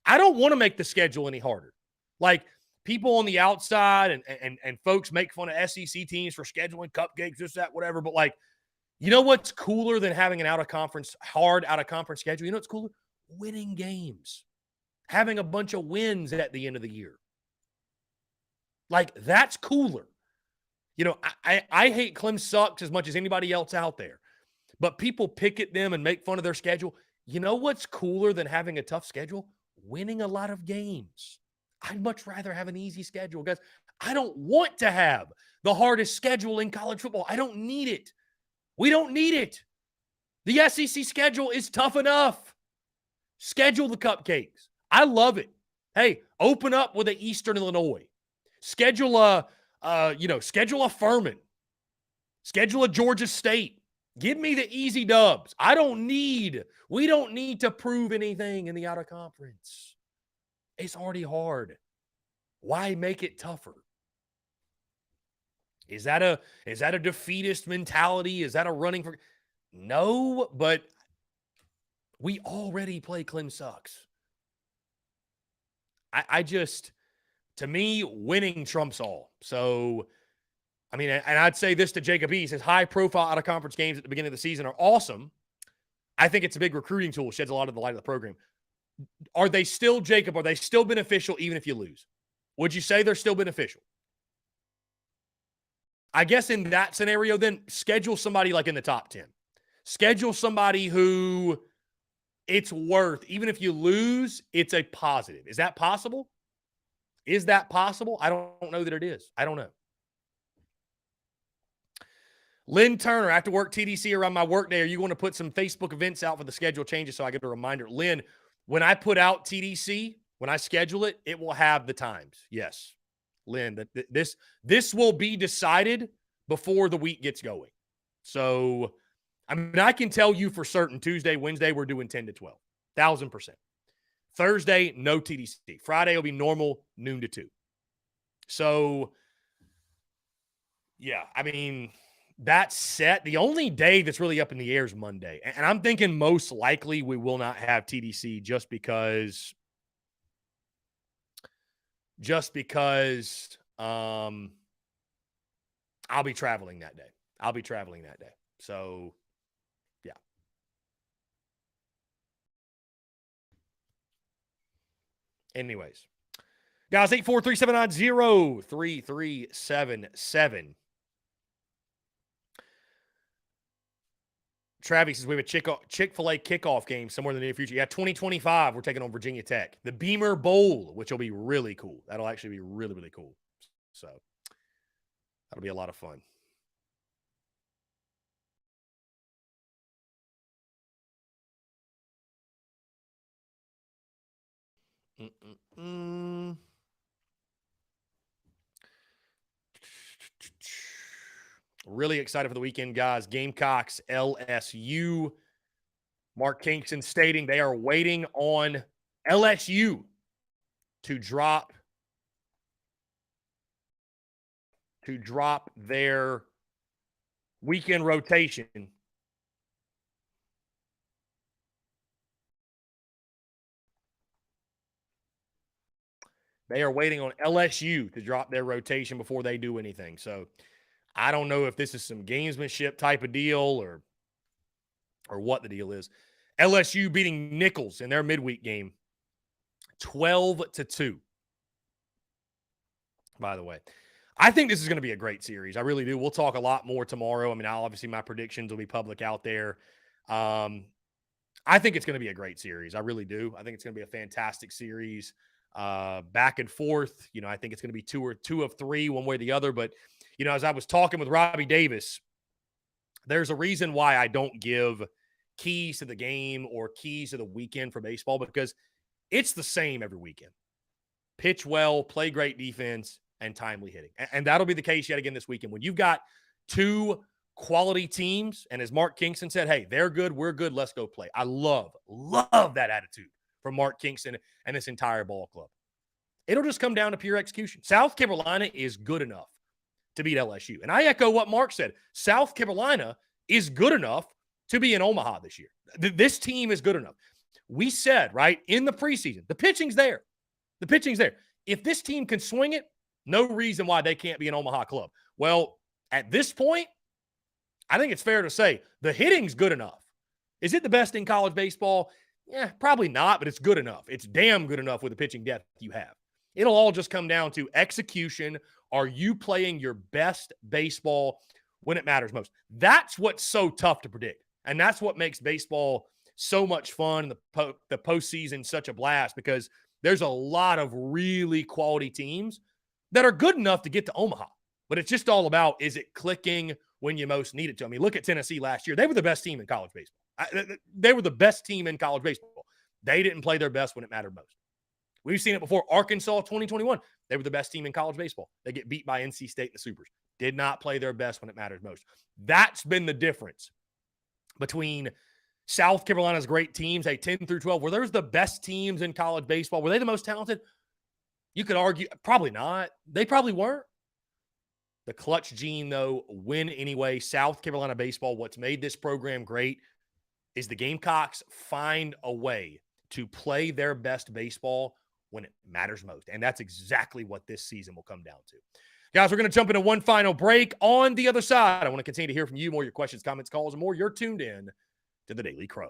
I don't want to make the schedule any harder. Like, people on the outside and folks make fun of SEC teams for scheduling cupcakes, this, that, whatever. But, like, you know what's cooler than having an hard out-of-conference schedule? You know what's cooler? Winning games. Having a bunch of wins at the end of the year. Like, that's cooler. You know, I hate Clem Sucks as much as anybody else out there. But people pick at them and make fun of their schedule. You know what's cooler than having a tough schedule? Winning a lot of games. I'd much rather have an easy schedule, guys. I don't want to have the hardest schedule in college football. I don't need it. We don't need it. The SEC schedule is tough enough. Schedule the cupcakes. I love it. Hey, open up with an Eastern Illinois. Schedule a Furman. Schedule a Georgia State. Give me the easy dubs. We don't need to prove anything in the out-of-conference. It's already hard. Why make it tougher? Is that a defeatist mentality? Is that a running for? No, but we already play Clem Sucks. To me, winning trumps all. So, I mean, and I'd say this to Jacob E. He says high-profile out-of-conference games at the beginning of the season are awesome. I think it's a big recruiting tool, sheds a lot of the light of the program. Are they still beneficial even if you lose? Would you say they're still beneficial? I guess in that scenario, then schedule somebody like in the top 10. Schedule somebody who it's worth, even if you lose, it's a positive. Is that possible? Is that possible? I don't know that it is. I don't know. Lynn Turner, after work TDC around my work day, are you going to put some Facebook events out for the schedule changes so I get a reminder? Lynn, when I put out TDC, when I schedule it, it will have the times. Yes. Lynn, this will be decided before the week gets going. So, I mean, I can tell you for certain Tuesday, Wednesday, we're doing 10 to 12, 1,000%. Thursday, no TDC. Friday will be normal, noon to 2. So, yeah, I mean, that's set. The only day that's really up in the air is Monday. And I'm thinking most likely we will not have TDC just because I'll be traveling that day. So, yeah. Anyways. Guys, 843-790-3377. Travis says we have a Chick-fil-A kickoff game somewhere in the near future. Yeah, 2025, we're taking on Virginia Tech. The Beamer Bowl, which will be really cool. That'll actually be really, really cool. So that'll be a lot of fun. Really excited for the weekend, guys. Gamecocks, LSU. Mark Kingston stating they are waiting on LSU to drop their weekend rotation. They are waiting on LSU to drop their rotation before they do anything. So I don't know if this is some gamesmanship type of deal or what the deal is. LSU beating Nichols in their midweek game 12-2. By the way, I think this is going to be a great series. I really do. We'll talk a lot more tomorrow. I mean, obviously my predictions will be public out there. I think it's going to be a great series. I really do. I think it's going to be a fantastic series. Back and forth. You know, I think it's going to be two of three, one way or the other. But, you know, as I was talking with Robbie Davis, there's a reason why I don't give keys to the game or keys to the weekend for baseball, because it's the same every weekend. Pitch well, play great defense, and timely hitting. And that'll be the case yet again this weekend. When you've got two quality teams, and as Mark Kingston said, hey, they're good, we're good, let's go play. I love that attitude from Mark Kingston and this entire ball club. It'll just come down to pure execution. South Carolina is good enough to beat LSU. And I echo what Mark said. South Carolina is good enough to be in Omaha this year. This team is good enough. We said, right, in the preseason, the pitching's there. The pitching's there. If this team can swing it, no reason why they can't be an Omaha club. Well, at this point, I think it's fair to say the hitting's good enough. Is it the best in college baseball? Yeah, probably not, but it's good enough. It's damn good enough with the pitching depth you have. It'll all just come down to execution. Are you playing your best baseball when it matters most? That's what's so tough to predict. And that's what makes baseball so much fun, the postseason such a blast, because there's a lot of really quality teams that are good enough to get to Omaha. But it's just all about, is it clicking when you most need it to? I mean, look at Tennessee last year. They were the best team in college baseball. They were the best team in college baseball. They didn't play their best when it mattered most. We've seen it before. Arkansas 2021, they were the best team in college baseball. They get beat by NC State in the Supers. Did not play their best when it matters most. That's been the difference between South Carolina's great teams, 10 through 12, where there's the best teams in college baseball. Were they the most talented? You could argue, probably not. They probably weren't. The clutch gene, though, win anyway. South Carolina baseball, what's made this program great is the Gamecocks find a way to play their best baseball when it matters most. And that's exactly what this season will come down to. Guys, we're going to jump into one final break. On the other side, I want to continue to hear from you, more your questions, comments, calls, and more. You're tuned in to the Daily Crow.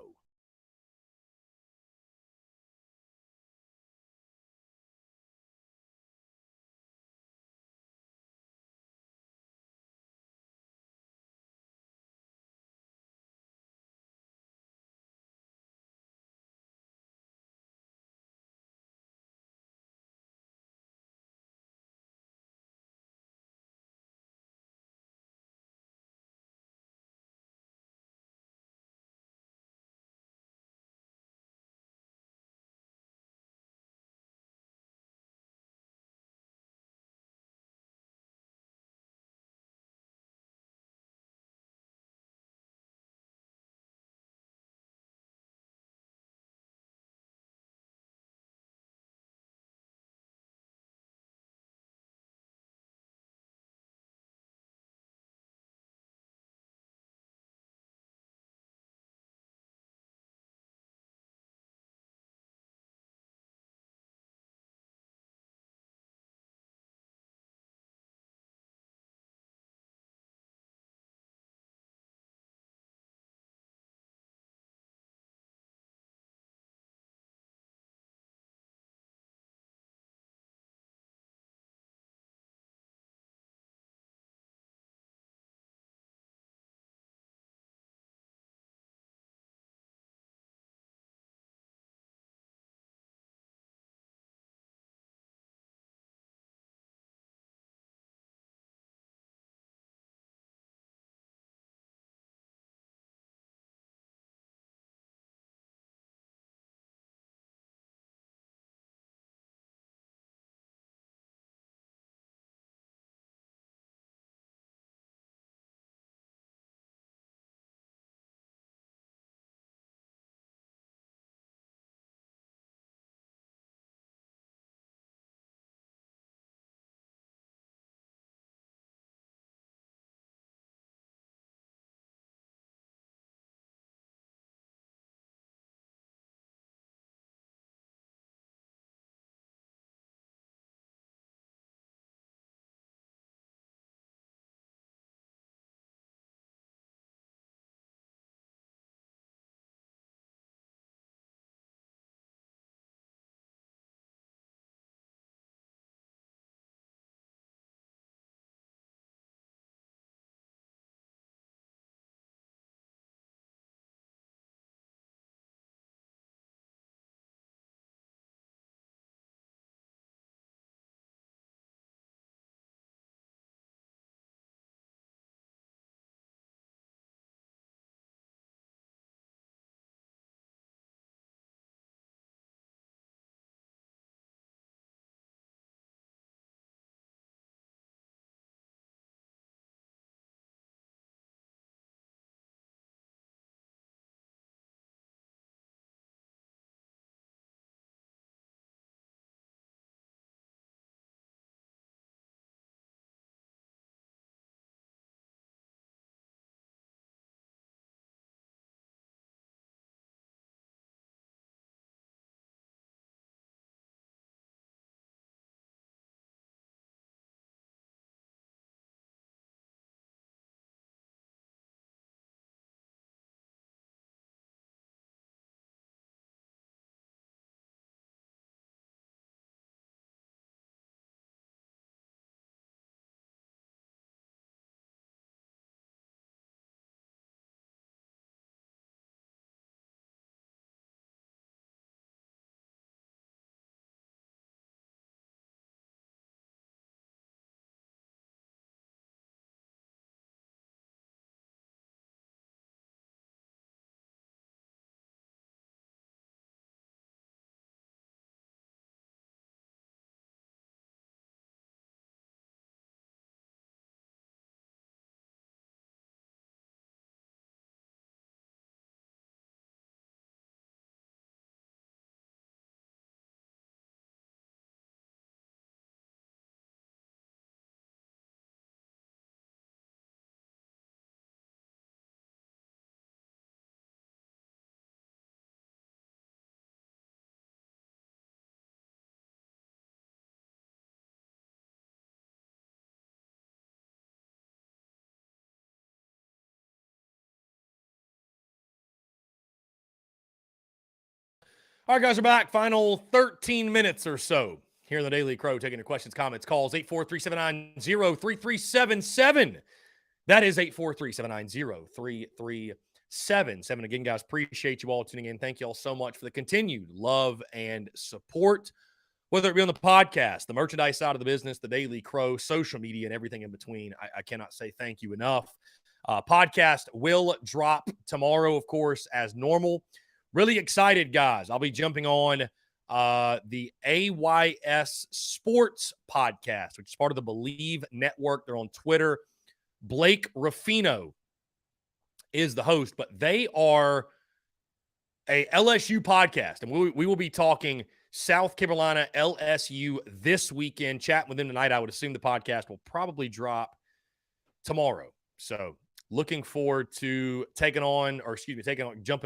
All right, guys, we're back. Final 13 minutes or so here in the Daily Crow, taking your questions, comments, calls, 843-790-3377. That is 843-790-3377. Again, guys, appreciate you all tuning in. Thank you all so much for the continued love and support, whether it be on the podcast, the merchandise side of the business, the Daily Crow, social media, and everything in between. I cannot say thank you enough. Podcast will drop tomorrow, of course, as normal. Really excited, guys. I'll be jumping on the AYS Sports podcast, which is part of the Believe Network. They're on Twitter. Blake Ruffino is the host, but they are a LSU podcast, and we will be talking South Carolina LSU this weekend. Chatting with them tonight. I would assume the podcast will probably drop tomorrow. So looking forward to jumping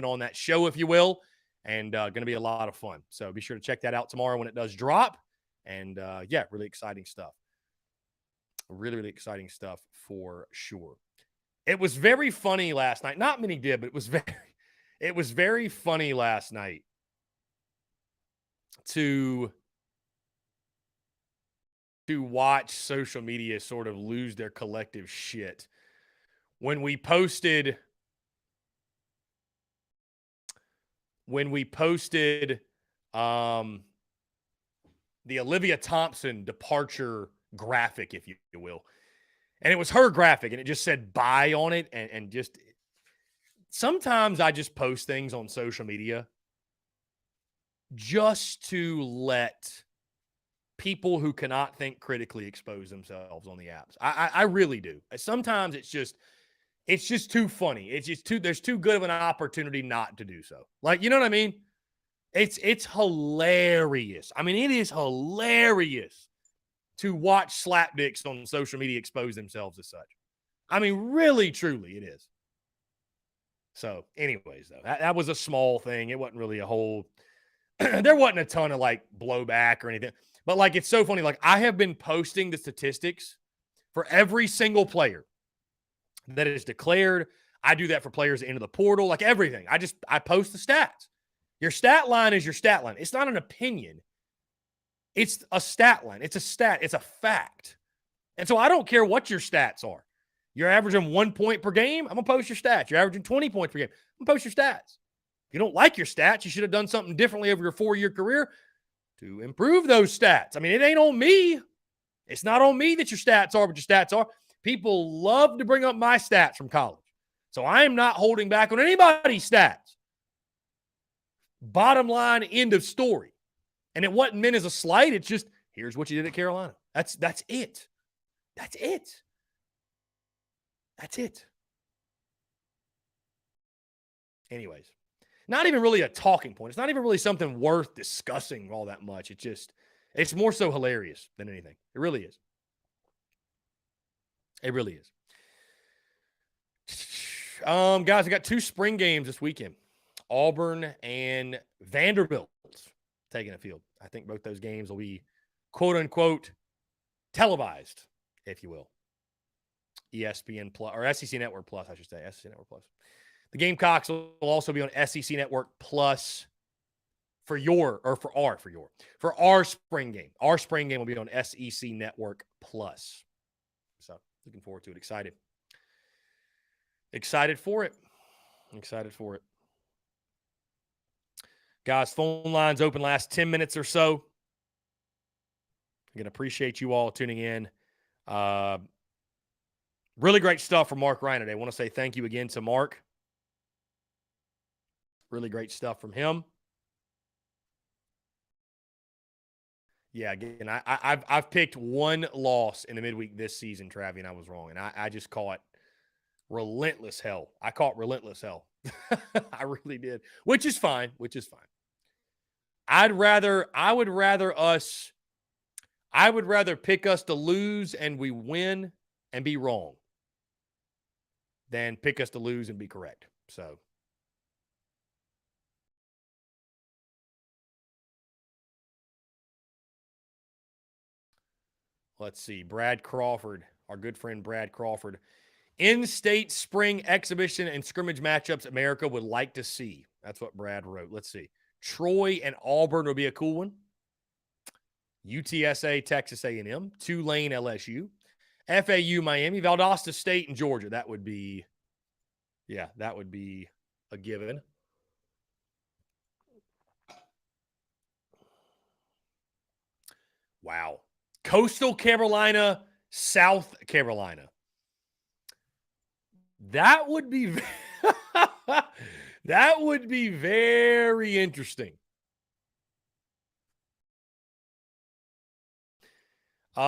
on that show, if you will, and going to be a lot of fun. So be sure to check that out tomorrow when it does drop. And really exciting stuff. Really, really exciting stuff for sure. It was very funny last night. Not many did, but it was very funny last night to watch social media sort of lose their collective shit. When we posted the Olivia Thompson departure graphic, if you will, and it was her graphic, and it just said bye on it, and just sometimes I just post things on social media just to let people who cannot think critically expose themselves on the apps. I really do. Sometimes it's just too funny. There's too good of an opportunity not to do so. Like, you know what I mean? It's hilarious. I mean, it is hilarious to watch slapdicks on social media expose themselves as such. I mean, really, truly, it is. So, anyways, though, that was a small thing. It wasn't really a whole there wasn't a ton of like blowback or anything. But like, it's so funny. Like, I have been posting the statistics for every single player that is declared. I do that for players into the portal, like everything. I post the stats. Your stat line is your stat line. It's not an opinion. It's a stat line. It's a stat. It's a fact. And so I don't care what your stats are. You're averaging 1 point per game, I'm going to post your stats. You're averaging 20 points per game, I'm going to post your stats. If you don't like your stats, you should have done something differently over your 4-year career to improve those stats. I mean, it ain't on me. It's not on me that your stats are what your stats are. People love to bring up my stats from college. So I am not holding back on anybody's stats. Bottom line, end of story. And it wasn't meant as a slight. It's just, here's what you did at Carolina. That's it. That's it. That's it. Anyways, not even really a talking point. It's not even really something worth discussing all that much. It's more so hilarious than anything. It really is. It really is. Guys, I got 2 spring games this weekend. Auburn and Vanderbilt taking a field. I think both those games will be quote unquote televised, if you will. ESPN Plus or SEC Network Plus, I should say. SEC Network Plus. The Gamecocks will also be on SEC Network Plus for our spring game. Our spring game will be on SEC Network Plus. So looking forward to it. Excited for it. Guys, phone lines open last 10 minutes or so. Again, appreciate you all tuning in. Really great stuff from Mark Ryan today. I want to say thank you again to Mark. Really great stuff from him. Yeah, again, I've picked one loss in the midweek this season, Travi, and I was wrong. And I just caught relentless hell. I really did, which is fine. I would rather pick us to lose and we win and be wrong than pick us to lose and be correct. So let's see. Brad Crawford, our good friend Brad Crawford. In-state spring exhibition and scrimmage matchups America would like to see. That's what Brad wrote. Let's see. Troy and Auburn would be a cool one. UTSA, Texas A&M, Tulane, LSU, FAU, Miami, Valdosta State, and Georgia. That would be a given. Wow. Coastal Carolina, South Carolina. That would be that would be very interesting.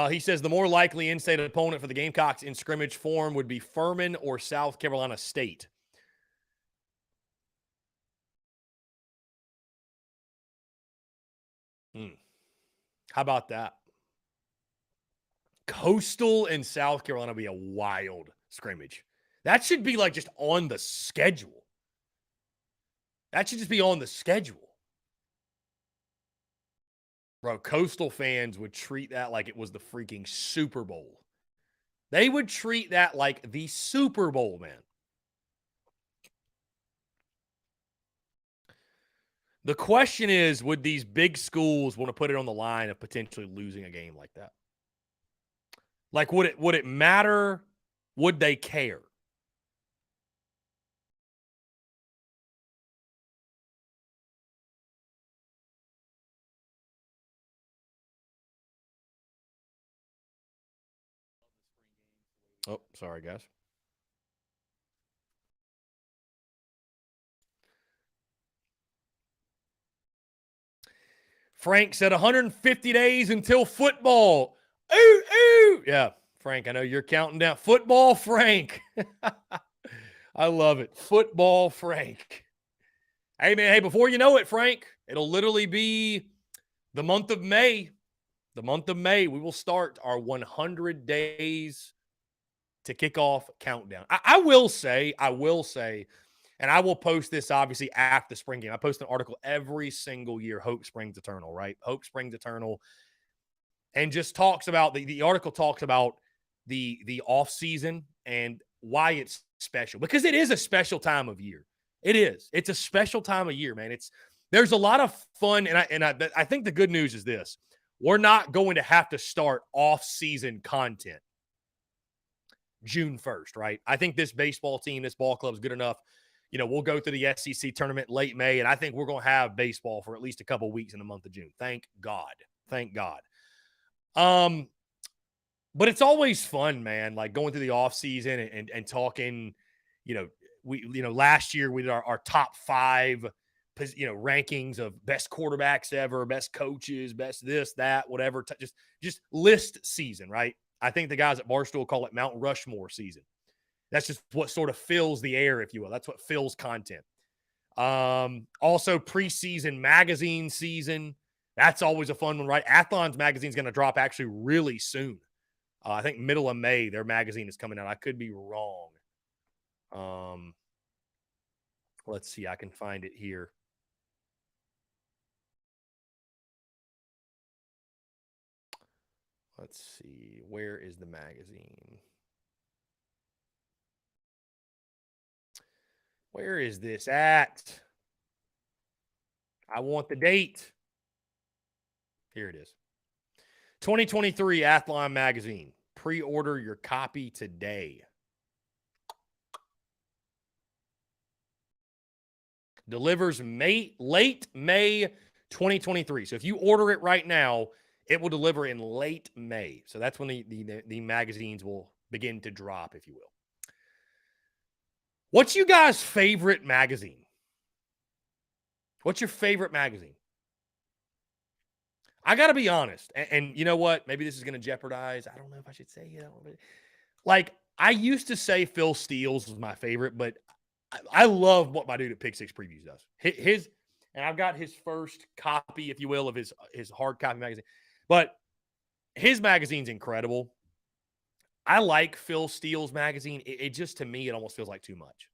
He says the more likely in-state opponent for the Gamecocks in scrimmage form would be Furman or South Carolina State. How about that? Coastal and South Carolina would be a wild scrimmage. That should be like just on the schedule. That should just be on the schedule. Bro, Coastal fans would treat that like it was the freaking Super Bowl. They would treat that like the Super Bowl, man. The question is, would these big schools want to put it on the line of potentially losing a game like that? Like, would it matter? Would they care? Oh, sorry, guys. Frank said 150 days until football. Ooh, ooh. Yeah, Frank, I know you're counting down. Football Frank. I love it. Football Frank. Hey, man, hey, before you know it, Frank, it'll literally be the month of May. The month of May, we will start our 100 days to kick off countdown. I will say, and I will post this obviously after the spring game. I post an article every single year, Hope Springs Eternal, right? Hope Springs Eternal. And just talks about, the article talks about the off season and why it's special. Because it is a special time of year. It is. It's a special time of year, man. There's a lot of fun. And I think the good news is this. We're not going to have to start off-season content June 1st, right? I think this baseball team, this ball club is good enough. You know, we'll go through the SEC tournament late May, and I think we're going to have baseball for at least a couple weeks in the month of June. Thank God. Thank God. But it's always fun, man, like going through the offseason and talking, last year we did our top 5 rankings of best quarterbacks ever, best coaches, best this, that, whatever. Just list season, right? I think the guys at Barstool call it Mount Rushmore season. That's just what sort of fills the air, if you will. That's what fills content. Also, preseason magazine season. That's always a fun one, right? Athlon's magazine is going to drop actually really soon. I think middle of May, their magazine is coming out. I could be wrong. Let's see. I can find it here. Let's see. Where is the magazine? Where is this at? I want the date. Here it is. 2023 Athlon Magazine. Pre-order your copy today. Delivers late May 2023. So if you order it right now, it will deliver in late May. So that's when the magazines will begin to drop, if you will. What's you guys' favorite magazine? What's your favorite magazine? I got to be honest. And you know what? Maybe this is going to jeopardize. I don't know if I should say it. Like, I used to say Phil Steele's was my favorite, but I love what my dude at Pick Six Previews does. And I've got his first copy, if you will, of his hard copy magazine. But his magazine's incredible. I like Phil Steele's magazine. It just, to me, it almost feels like too much.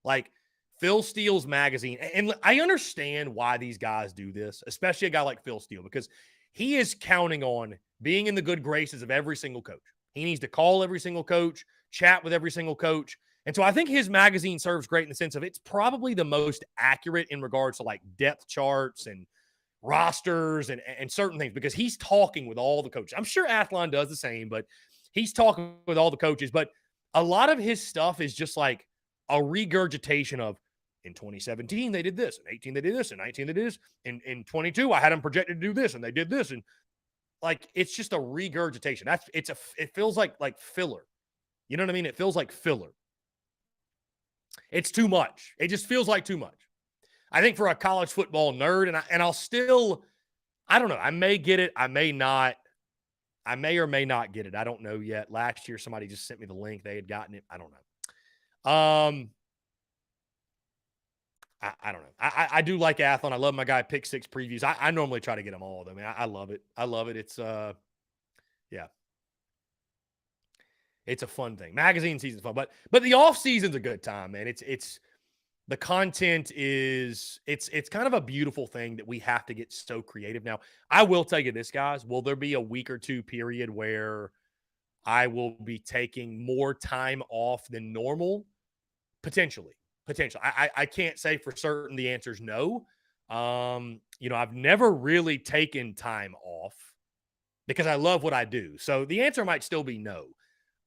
Like, Phil Steele's magazine, and I understand why these guys do this, especially a guy like Phil Steele, because he is counting on being in the good graces of every single coach. He needs to call every single coach, chat with every single coach, And so I think his magazine serves great in the sense of it's probably the most accurate in regards to like depth charts and rosters and certain things because he's talking with all the coaches. I'm sure Athlon does the same, but he's talking with all the coaches. But a lot of his stuff is just like a regurgitation of in 2017, they did this. In 18, they did this. In 19, they did this. In 22, I had them projected to do this, and they did this. And like, it's just a regurgitation. It feels like filler. You know what I mean? It feels like filler. It's too much. It just feels like too much. I think for a college football nerd, I'll still, I don't know. I may get it. I may not. I may or may not get it. I don't know yet. Last year, somebody just sent me the link. They had gotten it. I don't know. I don't know. I do like Athlon. I love my guy Pick Six previews. I normally try to get them all, though. Man, I love it. I love it. It's yeah. It's a fun thing. Magazine season's fun, but the off season's a good time, man. It's the content is it's kind of a beautiful thing that we have to get so creative. Now, I will tell you this, guys. Will there be a week or two period where I will be taking more time off than normal? Potentially. I can't say for certain the answer is no. I've never really taken time off because I love what I do. So the answer might still be no.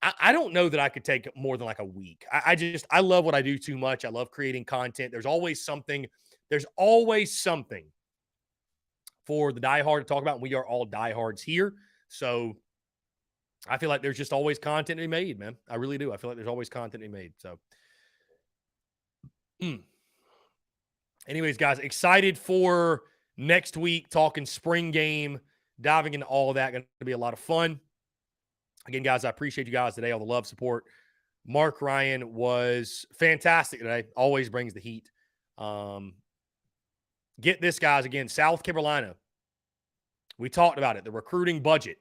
I don't know that I could take more than like a week. I love what I do too much. I love creating content. There's always something for the diehard to talk about. And we are all diehards here. So I feel like there's just always content to be made, man. I really do. I feel like there's always content to be made. So anyways, guys, excited for next week, talking spring game, diving into all of that. Going to be a lot of fun. Again, guys, I appreciate you guys today, all the love, support. Mark Ryan was fantastic today. Always brings the heat. Get this, guys, again, South Carolina. We talked about it, the recruiting budget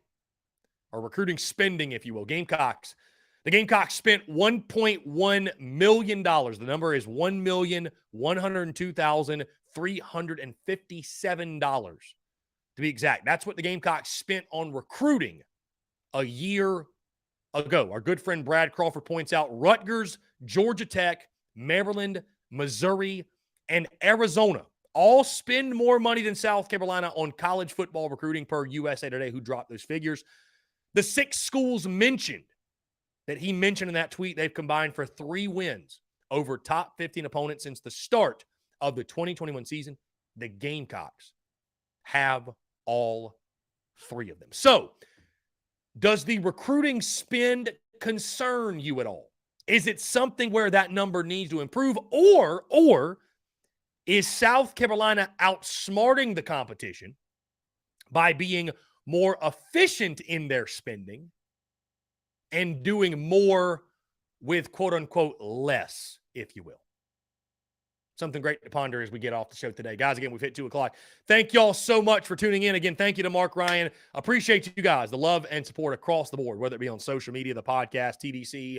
or recruiting spending, if you will. Gamecocks. The Gamecocks spent $1.1 million. The number is $1,102,357 to be exact. That's what the Gamecocks spent on recruiting a year ago. Our good friend Brad Crawford points out Rutgers, Georgia Tech, Maryland, Missouri, and Arizona all spend more money than South Carolina on college football recruiting per USA Today, who dropped those figures. The 6 schools mentioned that he mentioned in that tweet, they've combined for 3 wins over top 15 opponents since the start of the 2021 season. The Gamecocks have all 3 of them. So, does the recruiting spend concern you at all? Is it something where that number needs to improve? Or is South Carolina outsmarting the competition by being more efficient in their spending and doing more with quote-unquote less, if you will? Something great to ponder as we get off the show today. Guys, again, we've hit 2 o'clock. Thank y'all so much for tuning in. Again, thank you to Mark Ryan. Appreciate you guys, the love and support across the board, whether it be on social media, the podcast, TDC,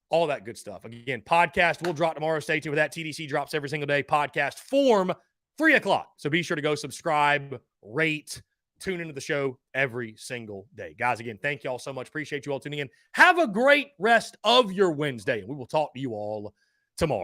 all that good stuff. Again, podcast will drop tomorrow. Stay tuned with that. TDC drops every single day. Podcast form, 3 o'clock. So be sure to go subscribe, rate, tune into the show every single day. Guys, again, thank y'all so much. Appreciate you all tuning in. Have a great rest of your Wednesday, and we will talk to you all tomorrow.